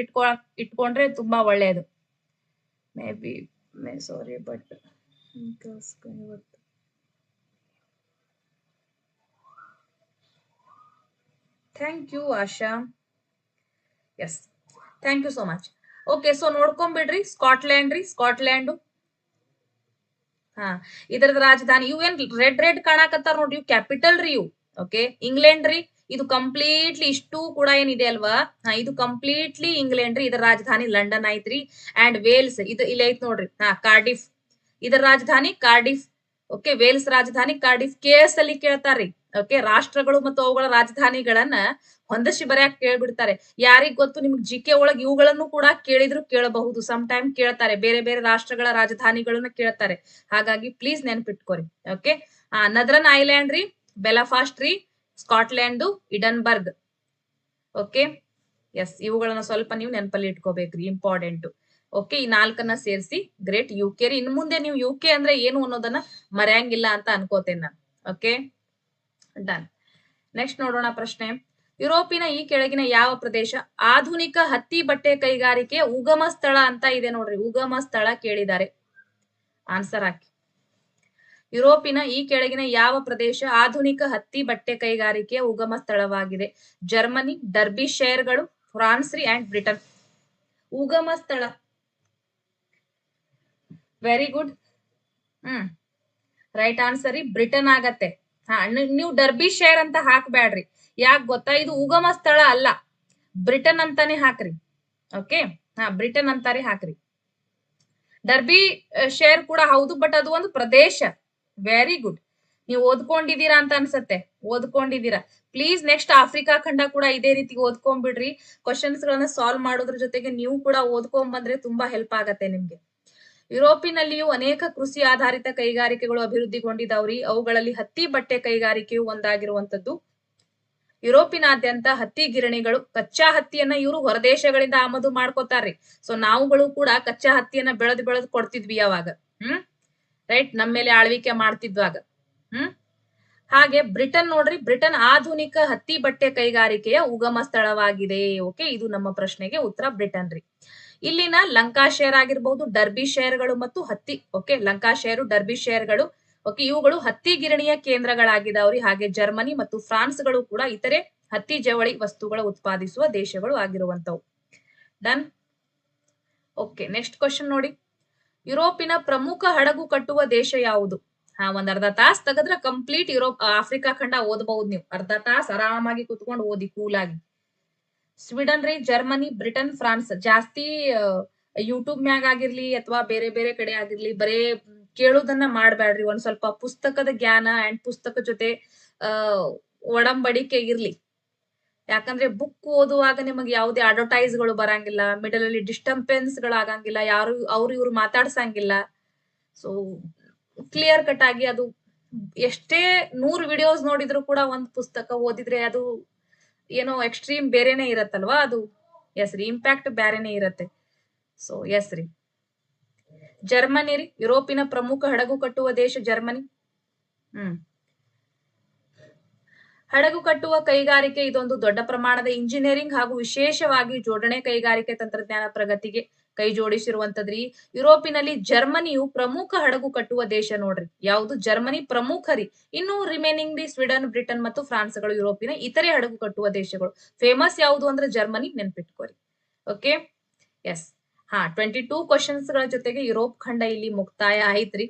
ಇಟ್ಕೊಂಡ್ರೆ ತುಂಬಾ ಒಳ್ಳೆಯದು. Sorry but thank you Asha. Yes, thank you so much. Okay, so ನೋಡ್ಕೊಂಡ್ಬಿಡ್ರಿ, ಸ್ಕಾಟ್ಲ್ಯಾಂಡ್ ಇದರದ ರಾಜಧಾನಿ ಇವು ಏನ್ ರೆಡ್ ಕಾಣಕತ್ತಾರ ನೋಡ್ರಿ, ಇವು ಕ್ಯಾಪಿಟಲ್ ರೀ ಇವು. ಓಕೆ, ಇಂಗ್ಲೆಂಡ್ ರೀ, ಇದು ಕಂಪ್ಲೀಟ್ಲಿ ಇಷ್ಟು ಕೂಡ ಏನಿದೆ ಅಲ್ವಾ, ಇದು ಕಂಪ್ಲೀಟ್ಲಿ ಇಂಗ್ಲೆಂಡ್ ರೀ, ಇದರ ರಾಜಧಾನಿ ಲಂಡನ್ ಐತ್ರಿ. ಅಂಡ್ ವೇಲ್ಸ್ ಇದು ಇಲ್ಲಿ ಐತ್ ನೋಡ್ರಿ, ಕಾರ್ಡಿಫ್, ಇದರ ರಾಜಧಾನಿ ಕಾರ್ಡಿಫ್. ಓಕೆ, ವೇಲ್ಸ್ ರಾಜಧಾನಿ ಕಾರ್ಡಿಫ್. KS ಅಲ್ಲಿ ಕೇಳ್ತಾರ್ರಿ. ಓಕೆ, ರಾಷ್ಟ್ರಗಳು ಮತ್ತು ಅವುಗಳ ರಾಜಧಾನಿಗಳನ್ನ ಹೊಂದಿಸಿ ಬರ್ಯಾಕ್ ಕೇಳ್ಬಿಡ್ತಾರೆ. ಯಾರಿಗ್ ಗೊತ್ತು, ನಿಮ್ಗೆ GK ಒಳಗ್ ಇವುಗಳನ್ನು ಕೂಡ ಕೇಳಬಹುದು. ಸಮ್ ಟೈಮ್ ಕೇಳ್ತಾರೆ, ಬೇರೆ ಬೇರೆ ರಾಷ್ಟ್ರಗಳ ರಾಜಧಾನಿಗಳನ್ನ ಕೇಳ್ತಾರೆ. ಹಾಗಾಗಿ ಪ್ಲೀಸ್ ನೆನ್ಪಿಟ್ಕೋರಿ. ಓಕೆ, ನದರ್ನ್ ಐಲ್ಯಾಂಡ್ ರೀ, ಬೆಲಫಾಸ್ಟ್ ರೀ, ಸ್ಕಾಟ್ಲೆಂಡ್, ಇಡನ್ಬರ್ಗ್. ಓಕೆ, ಎಸ್, ಇವುಗಳನ್ನ ಸ್ವಲ್ಪ ನೀವು ನೆನಪಲ್ಲಿ ಇಟ್ಕೋಬೇಕ್ರಿ, ಇಂಪಾರ್ಟೆಂಟ್. ಓಕೆ, ಈ ನಾಲ್ಕನ್ನ ಸೇರಿಸಿ ಗ್ರೇಟ್ UK ರೀ. ಇನ್ ಮುಂದೆ ನೀವು UK ಅಂದ್ರೆ ಏನು ಅನ್ನೋದನ್ನ ಮರೆಯಂಗಿಲ್ಲ ಅಂತ ಅನ್ಕೋತೇನೆ ನಾನು. Okay, done. ನೆಕ್ಸ್ಟ್ ನೋಡೋಣ ಪ್ರಶ್ನೆ. ಯುರೋಪಿನ ಈ ಕೆಳಗಿನ ಯಾವ ಪ್ರದೇಶ ಆಧುನಿಕ ಹತ್ತಿ ಬಟ್ಟೆ ಕೈಗಾರಿಕೆಯ ಉಗಮ ಸ್ಥಳ ಅಂತ ಇದೆ ನೋಡ್ರಿ. ಉಗಮ ಸ್ಥಳ ಕೇಳಿದ್ದಾರೆ, ಆನ್ಸರ್ ಹಾಕಿ. ಯುರೋಪಿನ ಈ ಕೆಳಗಿನ ಯಾವ ಪ್ರದೇಶ ಆಧುನಿಕ ಹತ್ತಿ ಬಟ್ಟೆ ಕೈಗಾರಿಕೆಯ ಉಗಮ ಸ್ಥಳವಾಗಿದೆ? ಜರ್ಮನಿ, ಡರ್ಬಿಶೈರ್ಗಳು, ಫ್ರಾನ್ಸ್ ರೀ, ಅಂಡ್ ಬ್ರಿಟನ್. ಉಗಮ ಸ್ಥಳ, ವೆರಿ ಗುಡ್. ರೈಟ್ ಆನ್ಸರ್ ರೀ, ಬ್ರಿಟನ್ ಆಗತ್ತೆ. ನೀವು ಡರ್ಬಿಶೈರ್ ಅಂತ ಹಾಕ್ಬ್ಯಾಡ್ರಿ, ಯಾಕೆ ಗೊತ್ತಾ? ಇದು ಉಗಮ ಸ್ಥಳ ಅಲ್ಲ, ಬ್ರಿಟನ್ ಅಂತಾನೆ ಹಾಕ್ರಿ. ಓಕೆ, ಬ್ರಿಟನ್ ಅಂತಾರೆ ಹಾಕ್ರಿ. ಡರ್ಬಿ ಶೇರ್ ಕೂಡ ಹೌದು, ಬಟ್ ಅದು ಒಂದು ಪ್ರದೇಶ. ವೆರಿ ಗುಡ್, ನೀವು ಓದ್ಕೊಂಡಿದ್ದೀರಾ ಅಂತ ಅನ್ಸತ್ತೆ, ಓದ್ಕೊಂಡಿದ್ದೀರಾ. ಪ್ಲೀಸ್ ನೆಕ್ಸ್ಟ್ ಆಫ್ರಿಕಾ ಖಂಡ ಕೂಡ ಇದೇ ರೀತಿ ಓದ್ಕೊಂಡ್ಬಿಡ್ರಿ. ಕ್ವಶನ್ಸ್ ಗಳನ್ನ ಸಾಲ್ವ್ ಮಾಡೋದ್ರ ಜೊತೆಗೆ ನೀವು ಕೂಡ ಓದ್ಕೊಂಡ್ ಬಂದ್ರೆ ತುಂಬಾ ಹೆಲ್ಪ್ ಆಗತ್ತೆ ನಿಮ್ಗೆ. ಯುರೋಪಿನಲ್ಲಿಯೂ ಅನೇಕ ಕೃಷಿ ಆಧಾರಿತ ಕೈಗಾರಿಕೆಗಳು ಅಭಿವೃದ್ಧಿಗೊಂಡಿದಾವ್ರಿ. ಅವುಗಳಲ್ಲಿ ಹತ್ತಿ ಬಟ್ಟೆ ಕೈಗಾರಿಕೆಯು ಒಂದಾಗಿರುವಂತದ್ದು. ಯುರೋಪಿನಾದ್ಯಂತ ಹತ್ತಿ ಗಿರಣಿಗಳು ಕಚ್ಚಾ ಹತ್ತಿಯನ್ನ ಇವರು ಹೊರದೇಶಗಳಿಂದ ಆಮದು ಮಾಡ್ಕೋತಾರ್ರಿ. ಸೊ ನಾವುಗಳು ಕೂಡ ಕಚ್ಚಾ ಹತ್ತಿಯನ್ನ ಬೆಳೆದು ಕೊಡ್ತಿದ್ವಿ ಅವಾಗ. ರೈಟ್, ನಮ್ಮ ಮೇಲೆ ಆಳ್ವಿಕೆ ಮಾಡ್ತಿದ್ವಾಗ. ಹಾಗೆ ಬ್ರಿಟನ್ ನೋಡ್ರಿ, ಬ್ರಿಟನ್ ಆಧುನಿಕ ಹತ್ತಿ ಬಟ್ಟೆ ಕೈಗಾರಿಕೆಯ ಉಗಮ ಸ್ಥಳವಾಗಿದೆ. ಓಕೆ, ಇದು ನಮ್ಮ ಪ್ರಶ್ನೆಗೆ ಉತ್ತರ, ಬ್ರಿಟನ್ ರೀ. ಇಲ್ಲಿನ ಲಂಕಾಶೈರ್ ಆಗಿರ್ಬಹುದು, ಡರ್ಬಿಶೈರ್ಗಳು ಮತ್ತು ಹತ್ತಿ. ಓಕೆ, ಲಂಕಾಶೈರು, ಡರ್ಬಿಶೈರ್ಗಳು, ಓಕೆ, ಇವುಗಳು ಹತ್ತಿ ಗಿರಣಿಯ ಕೇಂದ್ರಗಳಾಗಿದಾವ್ರಿ. ಹಾಗೆ ಜರ್ಮನಿ ಮತ್ತು ಫ್ರಾನ್ಸ್ಗಳು ಕೂಡ ಇತರೆ ಹತ್ತಿ ಜವಳಿ ವಸ್ತುಗಳ ಉತ್ಪಾದಿಸುವ ದೇಶಗಳು ಆಗಿರುವಂತವು. ಡನ್. ಓಕೆ, ನೆಕ್ಸ್ಟ್ ಕ್ವಶನ್ ನೋಡಿ. ಯುರೋಪಿನ ಪ್ರಮುಖ ಹಡಗು ಕಟ್ಟುವ ದೇಶ ಯಾವುದು? ಒಂದ್ ಅರ್ಧ ತಾಸ್ ತೆಗೆದ್ರೆ ಕಂಪ್ಲೀಟ್ ಆಫ್ರಿಕಾ ಖಂಡ ಓದಬಹುದು ನೀವು. ಅರ್ಧ ತಾಸ್ ಆರಾಮಾಗಿ ಕುತ್ಕೊಂಡು ಓದಿ ಕೂಲಾಗಿ. ಸ್ವೀಡನ್ ರೀ, ಜರ್ಮನಿ, ಬ್ರಿಟನ್, ಫ್ರಾನ್ಸ್. ಜಾಸ್ತಿ ಯೂಟ್ಯೂಬ್ ಮ್ಯಾಗ ಆಗಿರ್ಲಿ ಅಥವಾ ಬೇರೆ ಬೇರೆ ಕಡೆ ಆಗಿರ್ಲಿ ಬರೇ ಕೇಳುದನ್ನ ಮಾಡ್ಬ್ಯಾಡ್ರಿ. ಒಂದ್ ಸ್ವಲ್ಪ ಪುಸ್ತಕದ ಜ್ಞಾನ ಅಂಡ್ ಪುಸ್ತಕ ಜೊತೆ ಒಡಂಬಡಿಕೆ ಇರ್ಲಿ. ಯಾಕಂದ್ರೆ ಬುಕ್ ಓದುವಾಗ ನಿಮಗೆ ಯಾವುದೇ ಅಡ್ವರ್ಟೈಸ್ ಗಳು ಬರಂಗಿಲ್ಲ, ಮಿಡಲ್ ಅಲ್ಲಿ ಡಿಸ್ಟರ್ಬೆನ್ಸ್ ಗಳು ಆಗಂಗಿಲ್ಲ, ಯಾರು ಅವ್ರು ಇವ್ರು ಮಾತಾಡ್ಸಂಗಿಲ್ಲ. ಸೊ ಕ್ಲಿಯರ್ ಕಟ್ ಆಗಿ ಅದು ಎಷ್ಟೇ 100 ವಿಡಿಯೋಸ್ ನೋಡಿದ್ರು ಕೂಡ ಒಂದ್ ಪುಸ್ತಕ ಓದಿದ್ರೆ ಅದು ಏನೋ ಎಕ್ಸ್ಟ್ರೀಮ್ ಬೇರೆನೆ ಇರತ್ತಲ್ವಾ ಅದು. ಎಸ್ ರೀ, ಇಂಪ್ಯಾಕ್ಟ್ ಬೇರೆನೆ ಇರತ್ತೆ. ಸೊ ಎಸ್ ರೀ. ಜರ್ಮನಿ ರೀ, ಯುರೋಪಿನ ಪ್ರಮುಖ ಹಡಗು ಕಟ್ಟುವ ದೇಶ ಜರ್ಮನಿ. ಹಡಗು ಕಟ್ಟುವ ಕೈಗಾರಿಕೆ ಇದೊಂದು ದೊಡ್ಡ ಪ್ರಮಾಣದ ಇಂಜಿನಿಯರಿಂಗ್ ಹಾಗೂ ವಿಶೇಷವಾಗಿ ಜೋಡಣೆ ಕೈಗಾರಿಕೆ ತಂತ್ರಜ್ಞಾನ ಪ್ರಗತಿಗೆ ಕೈ ಜೋಡಿಸಿರುವಂತದ್ರಿ. ಯುರೋಪಿನಲ್ಲಿ ಜರ್ಮನಿಯು ಪ್ರಮುಖ ಹಡಗು ಕಟ್ಟುವ ದೇಶ ನೋಡ್ರಿ. ಯಾವುದು? ಜರ್ಮನಿ ಪ್ರಮುಖ ರೀ. ಇನ್ನು ರಿಮೈನಿಂಗ್ ದಿ ಸ್ವೀಡನ್, ಬ್ರಿಟನ್ ಮತ್ತು ಫ್ರಾನ್ಸ್ಗಳು ಯುರೋಪಿನ ಇತರೆ ಹಡಗು ಕಟ್ಟುವ ದೇಶಗಳು. ಫೇಮಸ್ ಯಾವುದು ಅಂದ್ರೆ ಜರ್ಮನಿ, ನೆನ್ಪಿಟ್ಕೋರಿ. Okay, yes. 22 ಕ್ವಶನ್ಸ್ ಗಳ ಜೊತೆಗೆ ಯುರೋಪ್ ಖಂಡ ಇಲ್ಲಿ ಮುಕ್ತಾಯ ಆಯ್ತ್ರಿ.